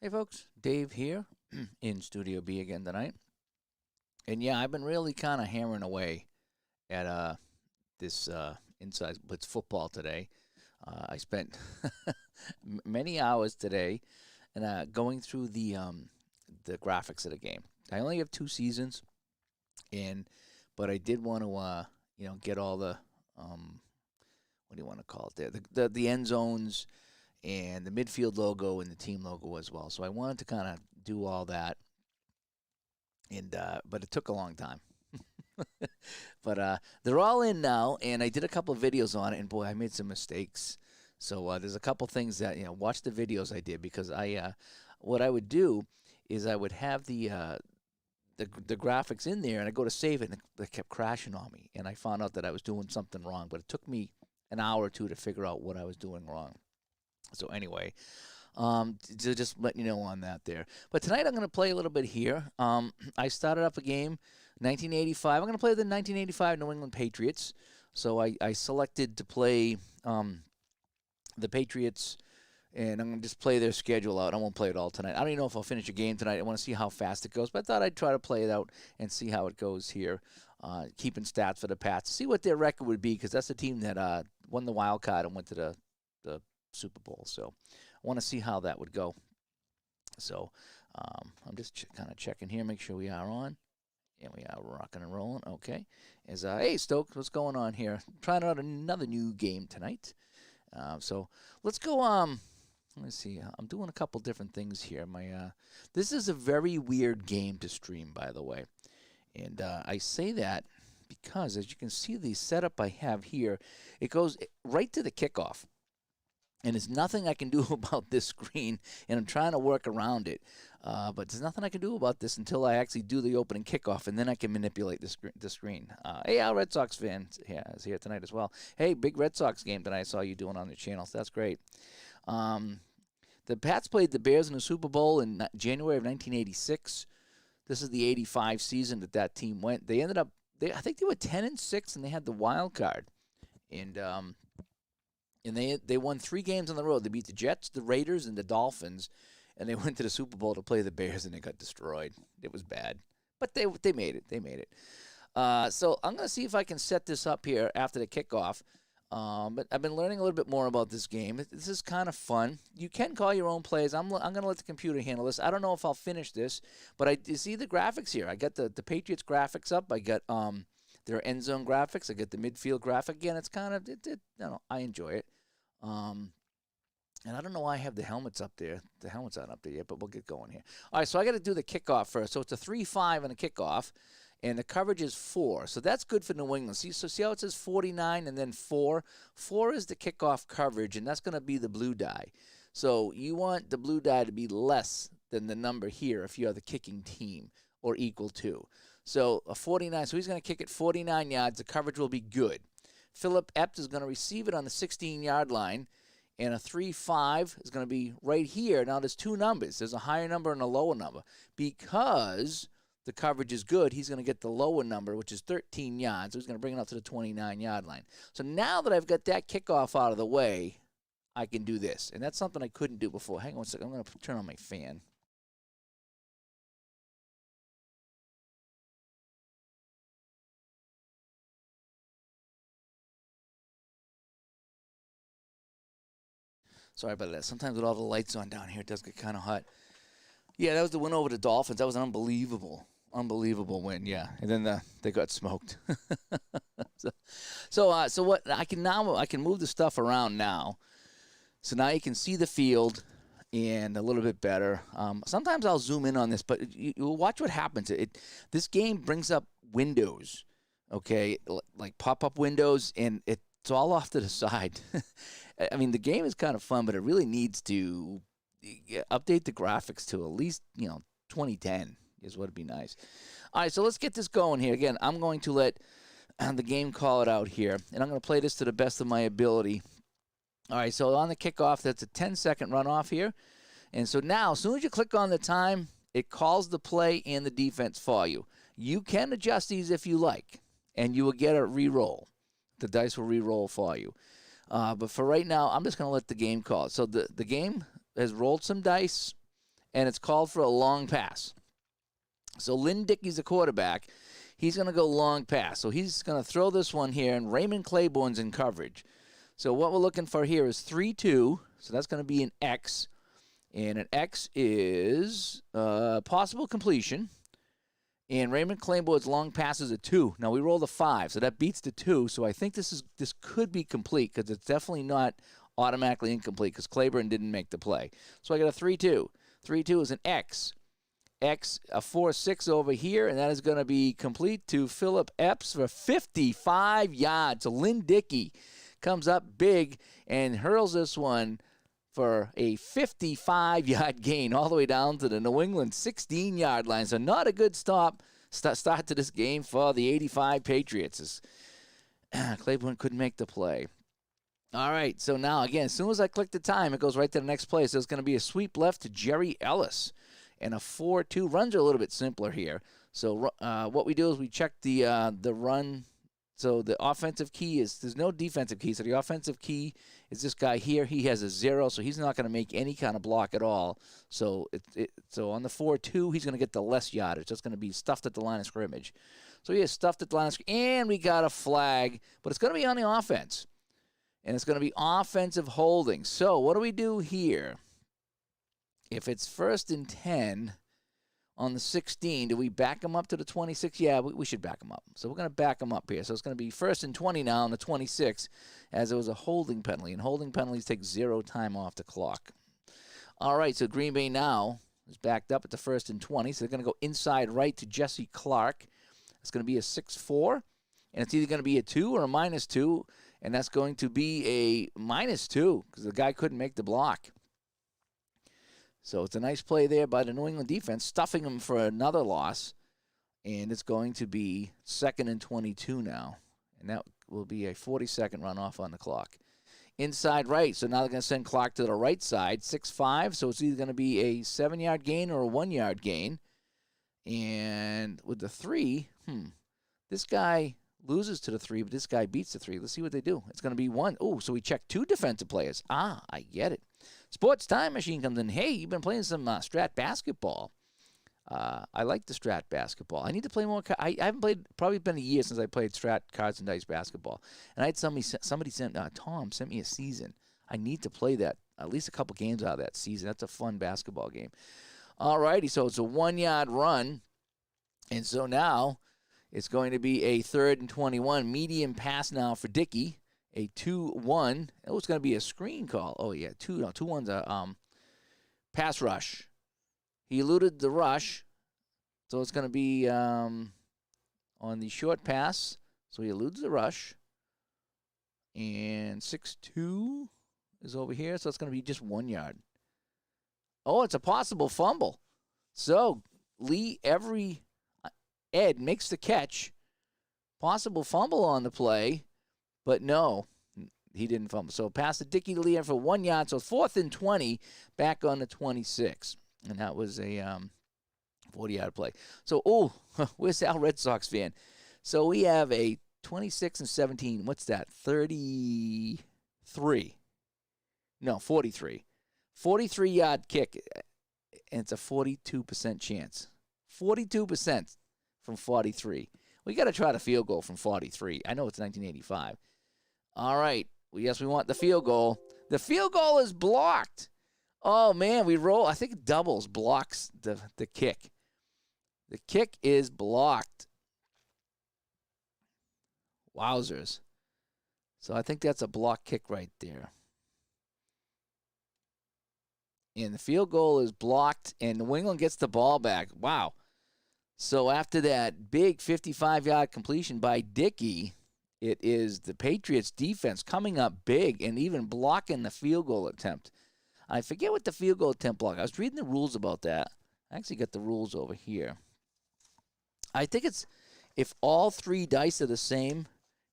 Hey folks, Dave here in Studio B again tonight. And yeah, I've been really kind of hammering away at this Inside Blitz football today. I spent many hours today and going through the graphics of the game. I only have 2 seasons, but I did want to get all the what do you want to call it there, the end zones and the midfield logo and the team logo as well. So I wanted to kind of do all that, and but it took a long time. But they're all in now, and I did a couple of videos on it, and boy, I made some mistakes. So there's a couple things that watch the videos I did, because what I would do is I would have the graphics in there, and I go to save it, and it kept crashing on me, and I found out that I was doing something wrong. But it took me an hour or two to figure out what I was doing wrong. So anyway, to just let you know on that there. But tonight I'm going to play a little bit here. I started up a game, 1985. I'm going to play the 1985 New England Patriots. So I selected to play the Patriots, and I'm going to just play their schedule out. I won't play it all tonight. I don't even know if I'll finish a game tonight. I want to see how fast it goes, but I thought I'd try to play it out and see how it goes here, keeping stats for the Pats, see what their record would be, because that's the team that won the wild card and went to the Super Bowl. So I want to see how that would go. So I'm just kind of checking here, make sure we are on. And we are rocking and rolling. Okay. Hey, Stokes, what's going on here? Trying out another new game tonight. So let's go. Let's see. I'm doing a couple different things here. This is a very weird game to stream, by the way. And I say that because, as you can see, the setup I have here, it goes right to the kickoff. And there's nothing I can do about this screen, and I'm trying to work around it. But there's nothing I can do about this until I actually do the opening kickoff, and then I can manipulate the screen. Hey, our Red Sox fan is here tonight as well. Hey, big Red Sox game tonight. I saw you doing on your channel, so that's great. The Pats played the Bears in the Super Bowl in January of 1986. This is the 85 season that team went. They ended up, I think they were 10-6, and they had the wild card. And they won 3 games on the road. They beat the Jets, the Raiders, and the Dolphins, and they went to the Super Bowl to play the Bears, and they got destroyed. It was bad, but they made it. They made it. So I'm going to see if I can set this up here after the kickoff. But I've been learning a little bit more about this game. This is kind of fun. You can call your own plays. I'm going to let the computer handle this. I don't know if I'll finish this, but you see the graphics here. I got the Patriots graphics up. I got their end zone graphics. I get the midfield graphic. Again, it's kind of, I enjoy it. And I don't know why I have the helmets up there. The helmets aren't up there yet, but we'll get going here. All right, so I got to do the kickoff first. So it's a 3-5 and a kickoff, and the coverage is 4. So that's good for New England. See how it says 49 and then 4? 4 is the kickoff coverage, and that's going to be the blue die. So you want the blue die to be less than the number here if you are the kicking team, or equal to. So a 49, so he's going to kick it 49 yards. The coverage will be good. Philip Epps is going to receive it on the 16-yard line, and a 3-5 is going to be right here. Now, there's 2 numbers. There's a higher number and a lower number. Because the coverage is good, he's going to get the lower number, which is 13 yards. So he's going to bring it up to the 29-yard line. So now that I've got that kickoff out of the way, I can do this. And that's something I couldn't do before. Hang on a second. I'm going to turn on my fan. Sorry about that. Sometimes with all the lights on down here, it does get kind of hot. Yeah, that was the win over the Dolphins. That was an unbelievable win. Yeah, and then they got smoked. So what I can move the stuff around now. So now you can see the field and a little bit better. Sometimes I'll zoom in on this, but you'll watch what happens. This game brings up windows, okay, like pop-up windows, and it's all off to the side. I mean, the game is kind of fun, but it really needs to update the graphics to at least, 2010 is what would be nice. All right, so let's get this going here. Again, I'm going to let the game call it out here, and I'm going to play this to the best of my ability. All right, so on the kickoff, that's a 10-second runoff here. And so now, as soon as you click on the time, it calls the play and the defense for you. You can adjust these if you like, and you will get a re-roll. The dice will re-roll for you. But for right now, I'm just going to let the game call. So the game has rolled some dice, and it's called for a long pass. So Lynn Dickey's the quarterback. He's going to go long pass. So he's going to throw this one here, and Raymond Claiborne's in coverage. So what we're looking for here is 3-2. So that's going to be an X. And an X is possible completion. And Raymond Claiborne's long pass is a 2. Now we rolled a 5, so that beats the 2. So I think this could be complete because it's definitely not automatically incomplete because Claiborne didn't make the play. So I got a 3-2. 3-2 is an X. X, a 4-6 over here, and that is going to be complete to Philip Epps for 55 yards. So Lynn Dickey comes up big and hurls this one for a 55-yard gain all the way down to the New England 16-yard line. So not a good start to this game for the 85 Patriots. Claiborne couldn't make the play. All right, so now, again, as soon as I click the time, it goes right to the next play. So it's going to be a sweep left to Jerry Ellis. And a 4-2. Runs are a little bit simpler here. So what we do is we check the run. So the offensive key is, there's no defensive key. So the offensive key is this guy here. He has a 0, so he's not going to make any kind of block at all. So so on the 4-2, he's going to get the less yardage. It's going to be stuffed at the line of scrimmage. So he is stuffed at the line of scrimmage. And we got a flag, but it's going to be on the offense. And it's going to be offensive holding. So what do we do here? If it's 1st and 10 on the 16, do we back them up to the 26? Yeah, we should back them up. So we're going to back them up here. So it's going to be 1st and 20 now on the 26, as it was a holding penalty. And holding penalties take 0 time off the clock. All right, so Green Bay now is backed up at the 1st and 20. So they're going to go inside right to Jesse Clark. It's going to be a 6-4. And it's either going to be a 2 or a -2. And that's going to be a -2 because the guy couldn't make the block. So it's a nice play there by the New England defense, stuffing them for another loss. And it's going to be 2nd and 22 now. And that will be a 40-second runoff on the clock. Inside right, so now they're going to send Clark to the right side, 6-5. So it's either going to be a 7-yard gain or a 1-yard gain. And with the 3, this guy loses to the 3, but this guy beats the 3. Let's see what they do. It's going to be 1. Oh, so we checked 2 defensive players. I get it. Sports Time Machine comes in. Hey, you've been playing some Strat basketball. I like the Strat basketball. I need to play more. I haven't played, probably been a year since I played Strat cards and dice basketball. And I had somebody sent, Tom sent me a season. I need to play that, at least a couple games out of that season. That's a fun basketball game. All righty, so it's a 1-yard run. And so now it's going to be a 3rd and 21. Medium pass now for Dickey. A 2-1. Oh, it's going to be a screen call. Oh, yeah, 2-1's a pass rush. He eluded the rush, so it's going to be on the short pass. So he eludes the rush. And 6-2 is over here, so it's going to be just 1 yard. Oh, it's a possible fumble. So Ed makes the catch. Possible fumble on the play. But no, he didn't fumble. So pass to Dickey to Lee for 1 yard. So 4th and 20, back on the 26. And that was a 40-yard play. So, where's Al Red Sox fan? So we have a 26 and 17. What's that? 33. No, 43. 43-yard kick, and it's a 42% chance. 42% from 43. We got to try the field goal from 43. I know it's 1985. All right. Well, yes, we want the field goal. The field goal is blocked. Oh, man, we roll. I think doubles blocks the kick. The kick is blocked. Wowzers. So I think that's a block kick right there. And the field goal is blocked, and New England gets the ball back. Wow. So after that big 55-yard completion by Dickey, it is the Patriots defense coming up big and even blocking the field goal attempt. I forget what the field goal attempt block. I was reading the rules about that. I actually got the rules over here. I think it's if all 3 dice are the same,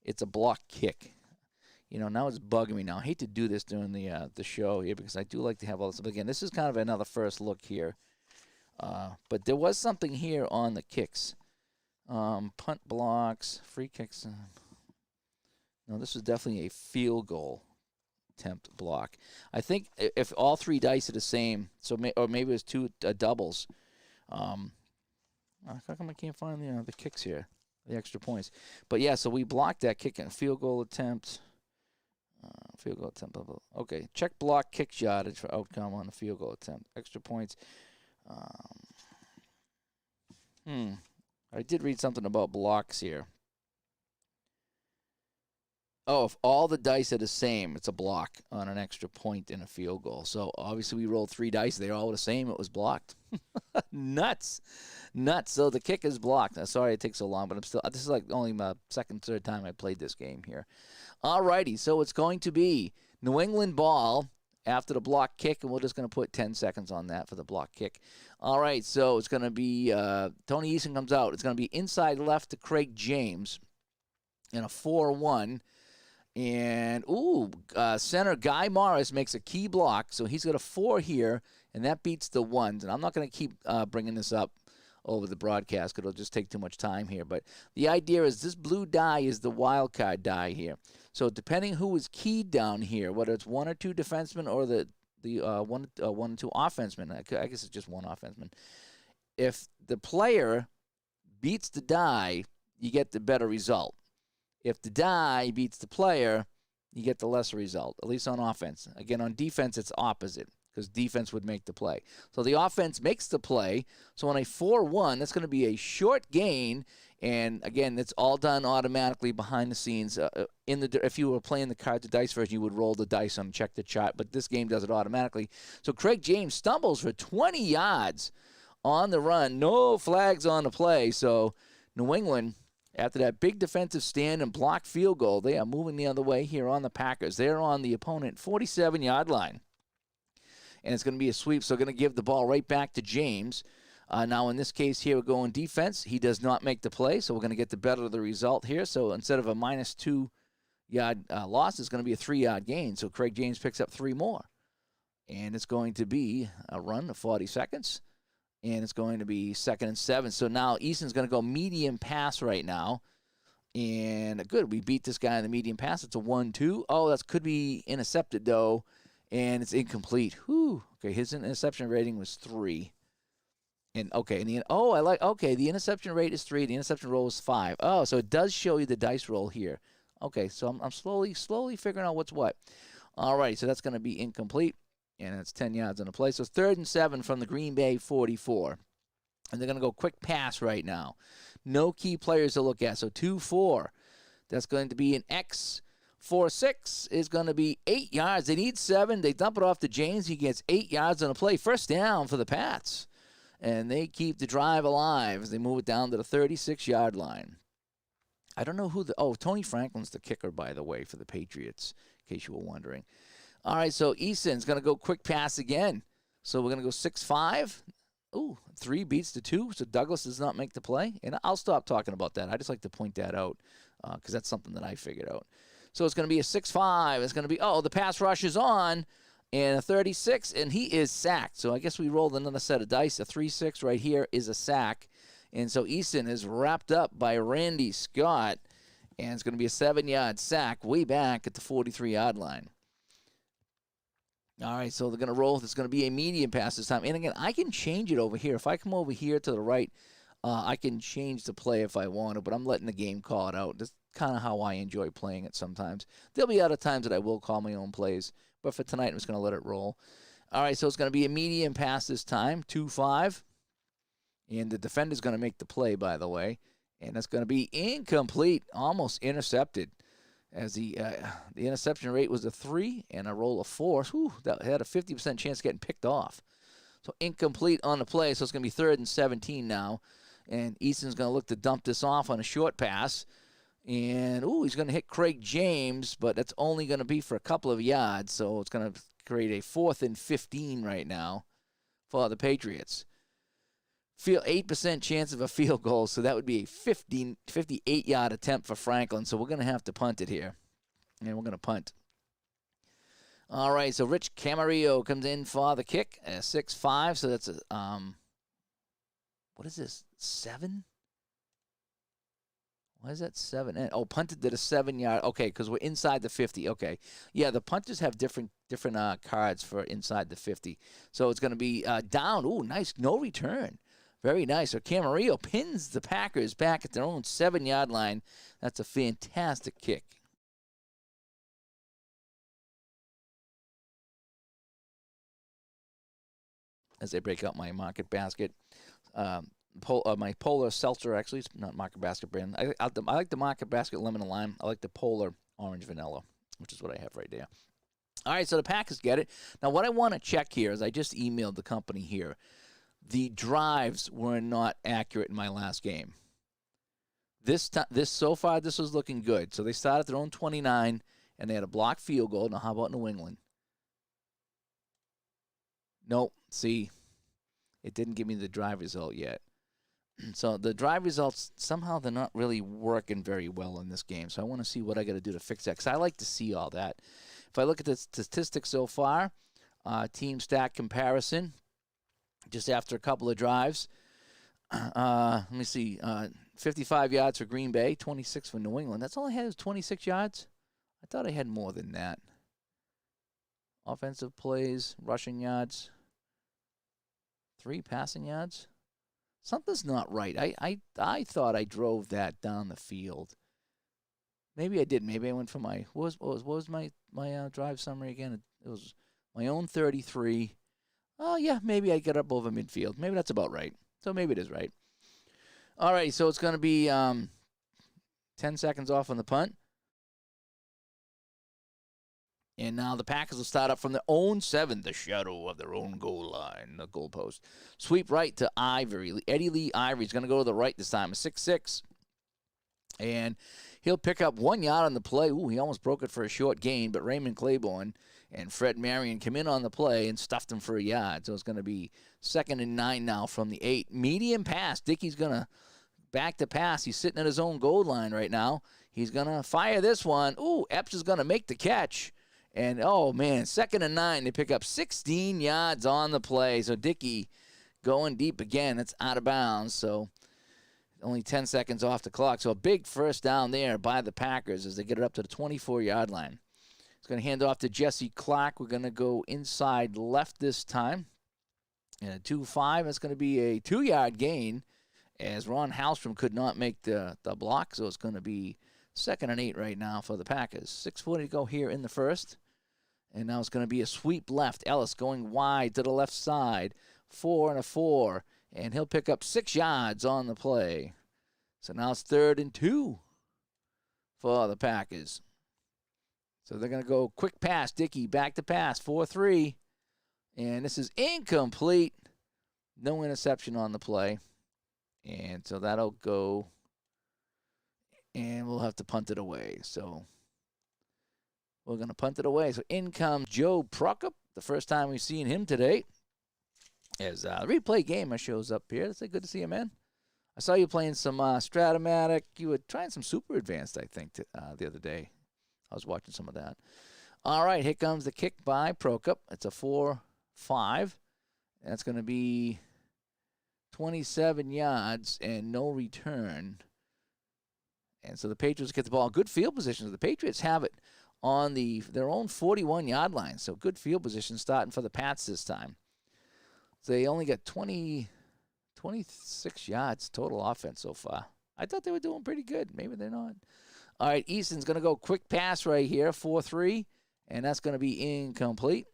it's a block kick. You know, now it's bugging me now. I hate to do this during the show here because I do like to have all this. But again, this is kind of another first look here. But there was something here on the kicks. Punt blocks, free kicks. No, this was definitely a field goal attempt block. I think if all 3 dice are the same, or maybe it was 2 doubles. How come I can't find the kicks here, the extra points? But yeah, so we blocked that kick and field goal attempt. Field goal attempt. Blah, blah. Okay, check block kick yardage for outcome on the field goal attempt. Extra points. I did read something about blocks here. Oh, if all the dice are the same, it's a block on an extra point in a field goal. So obviously we rolled 3 dice. They're all the same. It was blocked. Nuts. So the kick is blocked. Sorry it takes so long, but this is like only my second, third time I played this game here. All righty, so it's going to be New England ball after the block kick, and we're just going to put 10 seconds on that for the block kick. All right, so it's going to be Tony Eason comes out. It's going to be inside left to Craig James in a 4-1. And, center Guy Morris makes a key block, so he's got a 4 here, and that beats the 1s. And I'm not going to keep bringing this up over the broadcast because it'll just take too much time here. But the idea is this blue die is the wild card die here. So depending who is keyed down here, whether it's 1 or 2 defensemen or the 1 and 2 offensemen, I guess it's just 1 offenseman. If the player beats the die, you get the better result. If the die beats the player, you get the lesser result, at least on offense. Again, on defense, it's opposite because defense would make the play. So the offense makes the play. So on a 4-1, that's going to be a short gain. And, again, it's all done automatically behind the scenes. If you were playing the card to dice version, you would roll the dice and check the chart. But this game does it automatically. So Craig James stumbles for 20 yards on the run. No flags on the play. So New England, after that big defensive stand and blocked field goal, they are moving the other way here on the Packers. They're on the opponent 47-yard line. And it's going to be a sweep, so going to give the ball right back to James. Now, in this case here, we're going defense. He does not make the play, so we're going to get the better of the result here. So instead of a minus 2-yard loss, it's going to be a 3-yard gain. So Craig James picks up 3 more. And it's going to be a run of 40 seconds. And it's going to be 2nd and 7. So now Easton's going to go medium pass right now. And good, we beat this guy in the medium pass. It's a 1-2. Oh, that could be intercepted, though. And it's incomplete. Whew. Okay, his interception rating was 3. And okay, the interception rate is 3. The interception roll is 5. Oh, so it does show you the dice roll here. Okay, so I'm slowly figuring out what's what. All right, so that's going to be incomplete, and it's 10 yards on the play. So 3rd and 7 from the Green Bay 44, and they're going to go quick pass right now. No key players to look at. So 2-4. That's going to be an X. 4-6 is going to be 8 yards. They need 7. They dump it off to James. He gets 8 yards on a play. First down for the Pats. And they keep the drive alive as they move it down to the 36-yard line. I don't know who Tony Franklin's the kicker, by the way, for the Patriots, in case you were wondering. All right, so Easton's going to go quick pass again. So we're going to go 6-5. 3 beats the 2, so Douglas does not make the play. And I'll stop talking about that. I just like to point that out because that's something that I figured out. So it's going to be a 6-5. It's going to be, the pass rush is on, and a 36, and he is sacked. So I guess we rolled another set of dice. A 3-6 right here is a sack. And so Easton is wrapped up by Randy Scott, and it's going to be a 7-yard sack way back at the 43-yard line. All right, so they're going to roll. It's going to be a medium pass this time. And again, I can change it over here. If I come over here to the right, I can change the play if I want to, but I'm letting the game call it out. That's kind of how I enjoy playing it sometimes. There'll be other times that I will call my own plays, but for tonight, I'm just going to let it roll. All right, so it's going to be a medium pass this time, 2-5. And the defender's going to make the play, by the way. And that's going to be incomplete, almost intercepted. As the interception rate was a 3 and a roll of 4. Whew, that had a 50% chance of getting picked off. So incomplete on the play, so it's going to be 3rd and 17 now. And Easton's going to look to dump this off on a short pass. And, he's going to hit Craig James, but that's only going to be for a couple of yards. So it's going to create a 4th and 15 right now for the Patriots. 8% chance of a field goal, so that would be a 58-yard attempt for Franklin. So we're going to have to punt it here. And we're going to punt. All right, so Rich Camarillo comes in for the kick, 6-5. So that's what is this, 7? Why is that 7? Oh, punted to the 7-yard. Okay, because we're inside the 50. Okay. Yeah, the punters have different cards for inside the 50. So it's going to be down. Ooh, nice. No return. Very nice. So Camarillo pins the Packers back at their own 7-yard line. That's a fantastic kick. As I break out my market basket. My Polar Seltzer, actually, it's not Market Basket brand. I like the Market Basket lemon and lime. I like the Polar orange vanilla, which is what I have right there. All right, so the Packers get it. Now, what I want to check here is I just emailed the company here. The drives were not accurate in my last game. So far, this was looking good. So they started their own 29, and they had a blocked field goal. Now, how about New England? Nope. See, it didn't give me the drive result yet. So the drive results, somehow they're not really working very well in this game. So I want to see what I got to do to fix that, because I like to see all that. If I look at the statistics so far, team stat comparison, just after a couple of drives, let me see, 55 yards for Green Bay, 26 for New England. That's all I had is 26 yards? I thought I had more than that. Offensive plays, rushing yards, 3 passing yards. Something's not right. I thought I drove that down the field. Maybe I did. Maybe I went for my what was my drive summary again? It was my own 33. Oh yeah, maybe I got up over midfield. Maybe that's about right. So maybe it is right. All right, so it's going to be 10 seconds off on the punt. And now the Packers will start up from their own 7, the shadow of their own goal line, the goalpost. Sweep right to Ivory. Eddie Lee Ivory's going to go to the right this time, a 6'6". And he'll pick up 1 yard on the play. Ooh, he almost broke it for a short gain, but Raymond Claiborne and Fred Marion come in on the play and stuffed him for a yard. So it's going to be 2nd and 9 now from the 8. Medium pass. Dickey's going to back to pass. He's sitting at his own goal line right now. He's going to fire this one. Ooh, Epps is going to make the catch. And, oh, man, 2nd and 9. They pick up 16 yards on the play. So Dickey going deep again. It's out of bounds. So only 10 seconds off the clock. So a big first down there by the Packers as they get it up to the 24-yard line. It's going to hand off to Jesse Clark. We're going to go inside left this time. And a 2-5. It's going to be a 2-yard gain as Ron Hallstrom could not make the block. So it's going to be 2nd and 8 right now for the Packers. 6:40 to go here in the first. And now it's going to be a sweep left. Ellis going wide to the left side. 4 and a 4. And he'll pick up 6 yards on the play. So now it's 3rd and 2 for the Packers. So they're going to go quick pass. Dickey back to pass. 4-3. And this is incomplete. No interception on the play. And so that'll go. And we'll have to punt it away. So we're going to punt it away. So in comes Joe Prokop. The first time we've seen him today. As the replay gamer shows up here. It's good to see you, man. I saw you playing some Stratomatic. You were trying some Super Advanced, I think, the other day. I was watching some of that. All right, here comes the kick by Prokop. It's a 4-5. That's going to be 27 yards and no return. And so the Patriots get the ball. Good field position. So the Patriots have it on their own 41-yard line. So good field position starting for the Pats this time. So they only got 26 yards total offense so far. I thought they were doing pretty good. Maybe they're not. All right, Easton's going to go quick pass right here, 4-3, and that's going to be incomplete.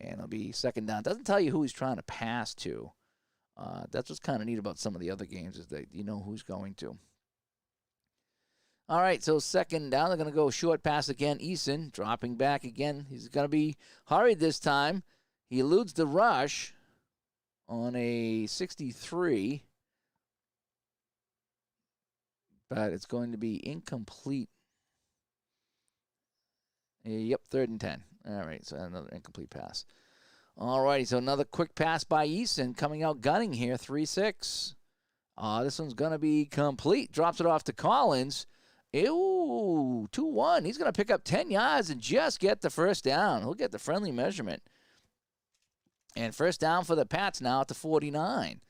And it'll be 2nd down. Doesn't tell you who he's trying to pass to. That's what's kind of neat about some of the other games is that you know who's going to. All right, so 2nd down. They're going to go short pass again. Easton dropping back again. He's going to be hurried this time. He eludes the rush on a 63. But it's going to be incomplete. Yep, 3rd and 10. All right, so another incomplete pass. All righty, so another quick pass by Easton coming out gunning here, 3-6. This one's going to be complete. Drops it off to Collins. Ew, 2-1. He's going to pick up 10 yards and just get the first down. He'll get the friendly measurement. And first down for the Pats now at the 49.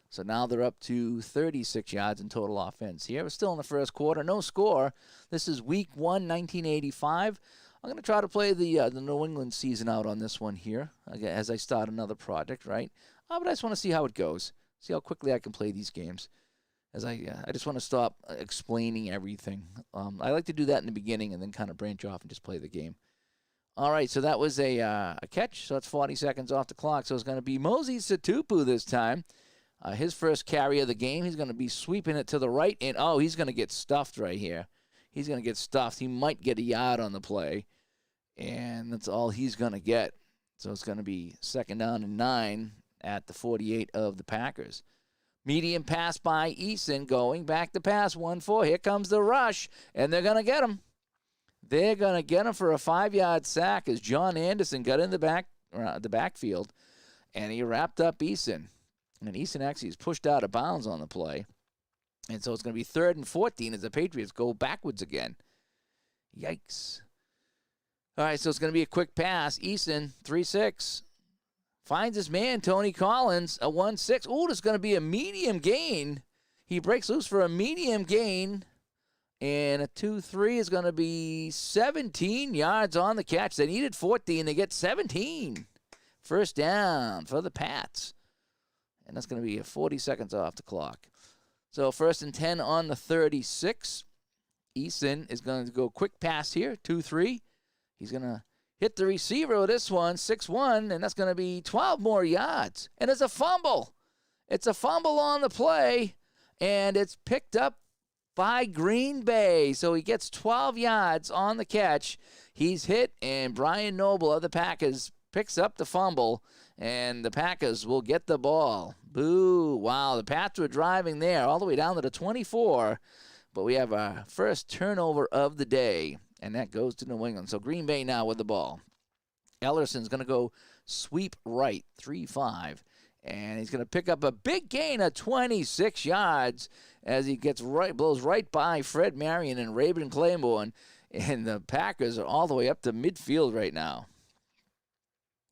So now they're up to 36 yards in total offense here. We're still in the first quarter. No score. This is week 1, 1985. I'm going to try to play the New England season out on this one here as I start another project, right? But I just want to see how it goes. See how quickly I can play these games. As I just want to stop explaining everything. I like to do that in the beginning and then kind of branch off and just play the game. All right, so that was a catch. So it's 40 seconds off the clock. So it's going to be Mosey Satupu this time. His first carry of the game. He's going to be sweeping it to the right. And, he's going to get stuffed right here. He's going to get stuffed. He might get a yard on the play. And that's all he's going to get. So it's going to be 2nd down and 9 at the 48 of the Packers. Medium pass by Eason, going back to pass, 1-4. Here comes the rush, and they're going to get him. They're going to get him for a 5-yard sack as John Anderson got in the backfield, and he wrapped up Eason. And Eason actually is pushed out of bounds on the play. And so it's going to be 3rd and 14 as the Patriots go backwards again. Yikes. All right, so it's going to be a quick pass. Eason, 3-6. Finds his man, Tony Collins, a 1-6. Ooh, there's going to be a medium gain. He breaks loose for a medium gain. And a 2-3 is going to be 17 yards on the catch. They needed 14. They get 17. First down for the Pats. And that's going to be 40 seconds off the clock. So 1st and 10 on the 36. Eason is going to go quick pass here, 2-3. He's going to hit the receiver with this one, 6-1, and that's going to be 12 more yards. And it's a fumble. It's a fumble on the play, and it's picked up by Green Bay. So he gets 12 yards on the catch. He's hit, and Brian Noble of the Packers picks up the fumble, and the Packers will get the ball. Boo. Wow, the Pats were driving there all the way down to the 24, but we have our first turnover of the day. And that goes to New England. So Green Bay now with the ball. Ellerson's going to go sweep right, 3-5. And he's going to pick up a big gain of 26 yards as he blows right by Fred Marion and Raven Claiborne. And the Packers are all the way up to midfield right now.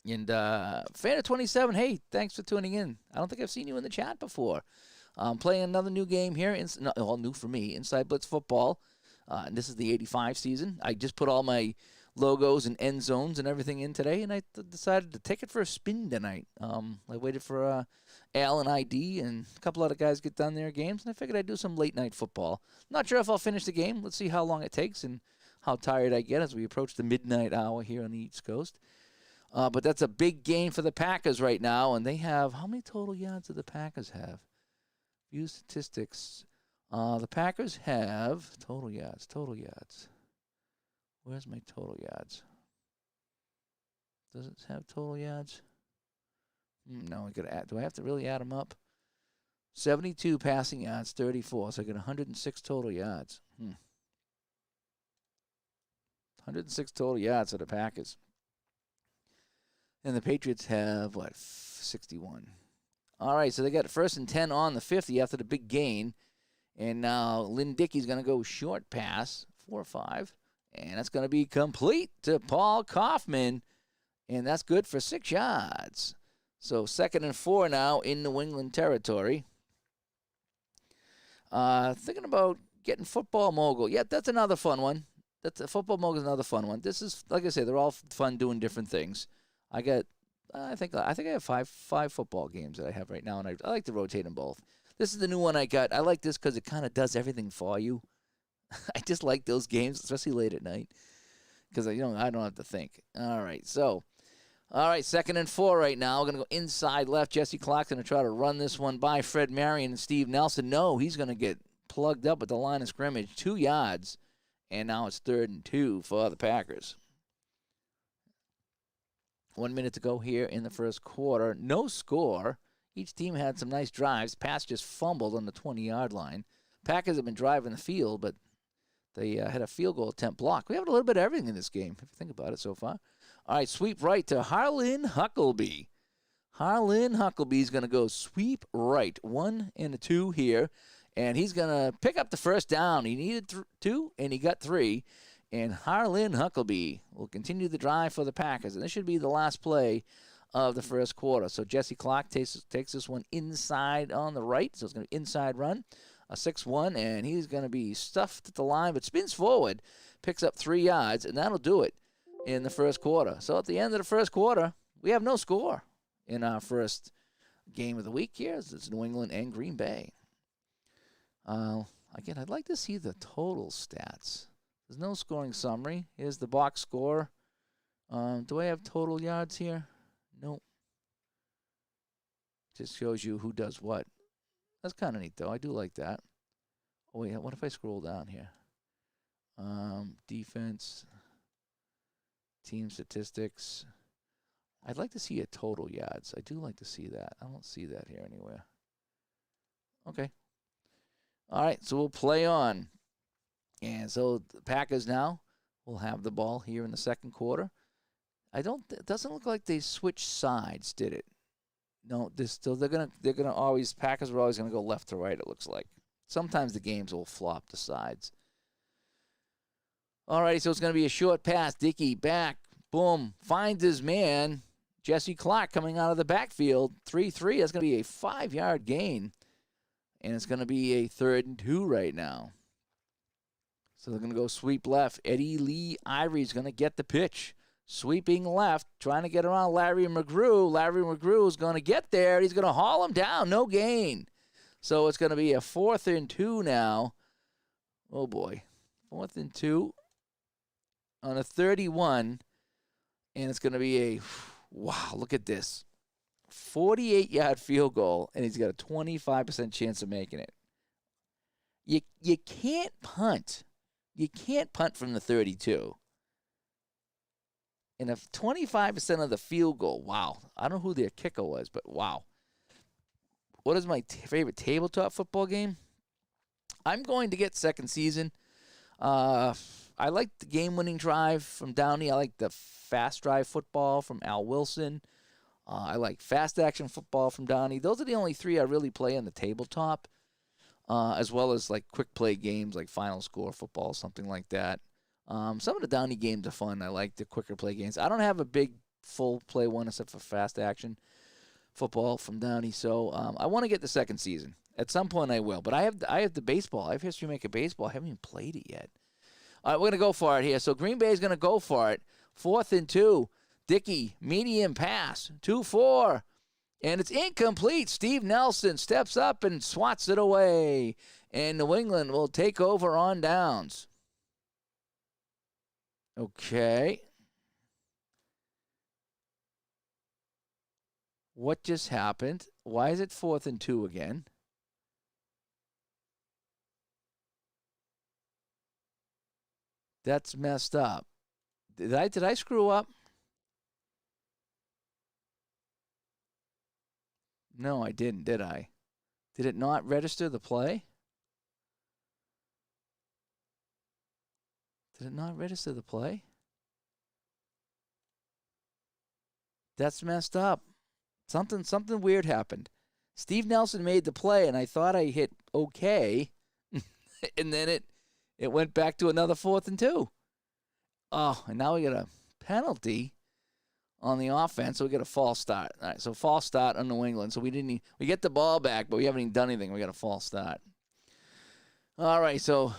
And fan of 27, hey, thanks for tuning in. I don't think I've seen you in the chat before. I'm playing another new game here. All new for me, Inside Blitz Football. And this is the 85 season. I just put all my logos and end zones and everything in today, and I decided to take it for a spin tonight. I waited for Al and ID and a couple other guys get done their games, and I figured I'd do some late-night football. Not sure if I'll finish the game. Let's see how long it takes and how tired I get as we approach the midnight hour here on the East Coast. But that's a big game for the Packers right now, and they have, how many total yards do the Packers have? View statistics. The Packers have total yards. Where's my total yards? Does it have total yards? No, I got to add. Do I have to really add them up? 72 passing yards, 34. So I get 106 total yards. 106 total yards for the Packers. And the Patriots have, 61. All right, so they got 1st and 10 on the 50 after the big gain. And now Lynn Dickey's going to go short pass, 4-5. And that's going to be complete to Paul Kaufman. And that's good for 6 yards. So 2nd and 4 now in New England territory. Thinking about getting Football Mogul. Yeah, that's another fun one. Football Mogul is another fun one. This is, like I say, they're all fun doing different things. I think I have five football games that I have right now, and I like to rotate them both. This is the new one I got. I like this because it kind of does everything for you. I just like those games, especially late at night, because I don't have to think. All right, 2nd and 4 right now. We're going to go inside left. Jesse Clark's going to try to run this one by Fred Marion and Steve Nelson. No, he's going to get plugged up at the line of scrimmage, 2 yards, and now it's 3rd and 2 for the Packers. 1 minute to go here in the first quarter. No score. Each team had some nice drives. Pats just fumbled on the 20-yard line. Packers have been driving the field, but they had a field goal attempt blocked. We have a little bit of everything in this game, if you think about it so far. All right, sweep right to Harlan Huckleby. Harlan Huckleby's going to go sweep right. 1 and a 2 here, and he's going to pick up the first down. He needed 2, and he got 3. And Harlan Huckleby will continue the drive for the Packers. And this should be the last play of the first quarter. So Jesse Clark takes this one inside on the right, so it's going to be inside run, a 6-1, and he's going to be stuffed at the line, but spins forward, picks up 3 yards, and that'll do it in the first quarter. So at the end of the first quarter, we have no score in our first game of the week here. It's New England and Green Bay. Again, I'd like to see the total stats. There's no scoring summary. Here's the box score. Do I have total yards here? Nope. Just shows you who does what. That's kind of neat, though. I do like that. Oh, wait, what if I scroll down here? Defense, team statistics. I'd like to see a total yards. I do like to see that. I don't see that here anywhere. Okay. All right, so we'll play on. And so the Packers now will have the ball here in the second quarter. It doesn't look like they switched sides, did it? No, they're gonna always, Packers are always gonna go left to right, it looks like. Sometimes the games will flop the sides. All right, so it's gonna be a short pass. Dickey back, boom, finds his man. Jesse Clark coming out of the backfield, 3-3. That's gonna be a 5-yard gain. And it's gonna be a 3rd and 2 right now. So they're gonna go sweep left. Eddie Lee Ivory's gonna get the pitch. Sweeping left, trying to get around Larry McGrew. Larry McGrew is going to get there. He's going to haul him down. No gain. So it's going to be a 4th and 2 now. Oh, boy. 4th and 2 on a 31. And it's going to be a, wow, look at this. 48-yard field goal, and he's got a 25% chance of making it. You can't punt. You can't punt from the 32. And if 25% of the field goal, wow. I don't know who their kicker was, but wow. What is my favorite tabletop football game? I'm going to get second season. I like the game-winning drive from Downey. I like the fast drive football from Al Wilson. I like fast action football from Downey. Those are the only 3 I really play on the tabletop, as well as like quick play games like Final Score football, something like that. Some of the Downey games are fun. I like the quicker play games. I don't have a big full play one except for fast action football from Downey. So I want to get the second season. At some point I will. But I have the baseball. I have History Maker Baseball. I haven't even played it yet. All right, we're going to go for it here. So Green Bay is going to go for it. 4th and 2. Dickey, medium pass. 2-4. And it's incomplete. Steve Nelson steps up and swats it away. And New England will take over on downs. Okay. What just happened? Why is it 4th and 2 again? That's messed up. Did I screw up? No, I didn't, did I? Did it not register the play? Did it not register the play? That's messed up. Something weird happened. Steve Nelson made the play, and I thought I hit okay, and then it went back to another 4th and 2. Oh, and now we got a penalty on the offense, so we got a false start. All right, so false start on New England. So we get the ball back, but we haven't even done anything. We got a false start. All right, so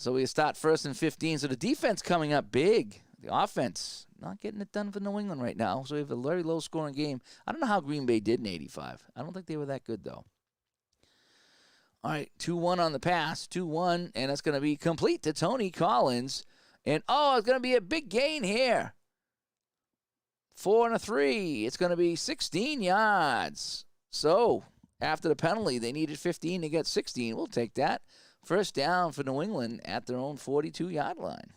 we start 1st and 15. So the defense coming up big. The offense not getting it done for New England right now. So we have a very low-scoring game. I don't know how Green Bay did in 85. I don't think they were that good, though. All right, 2-1 on the pass. 2-1, and that's going to be complete to Tony Collins. And, it's going to be a big gain here. 4 and a 3. It's going to be 16 yards. So after the penalty, they needed 15 to get 16. We'll take that. First down for New England at their own 42-yard line.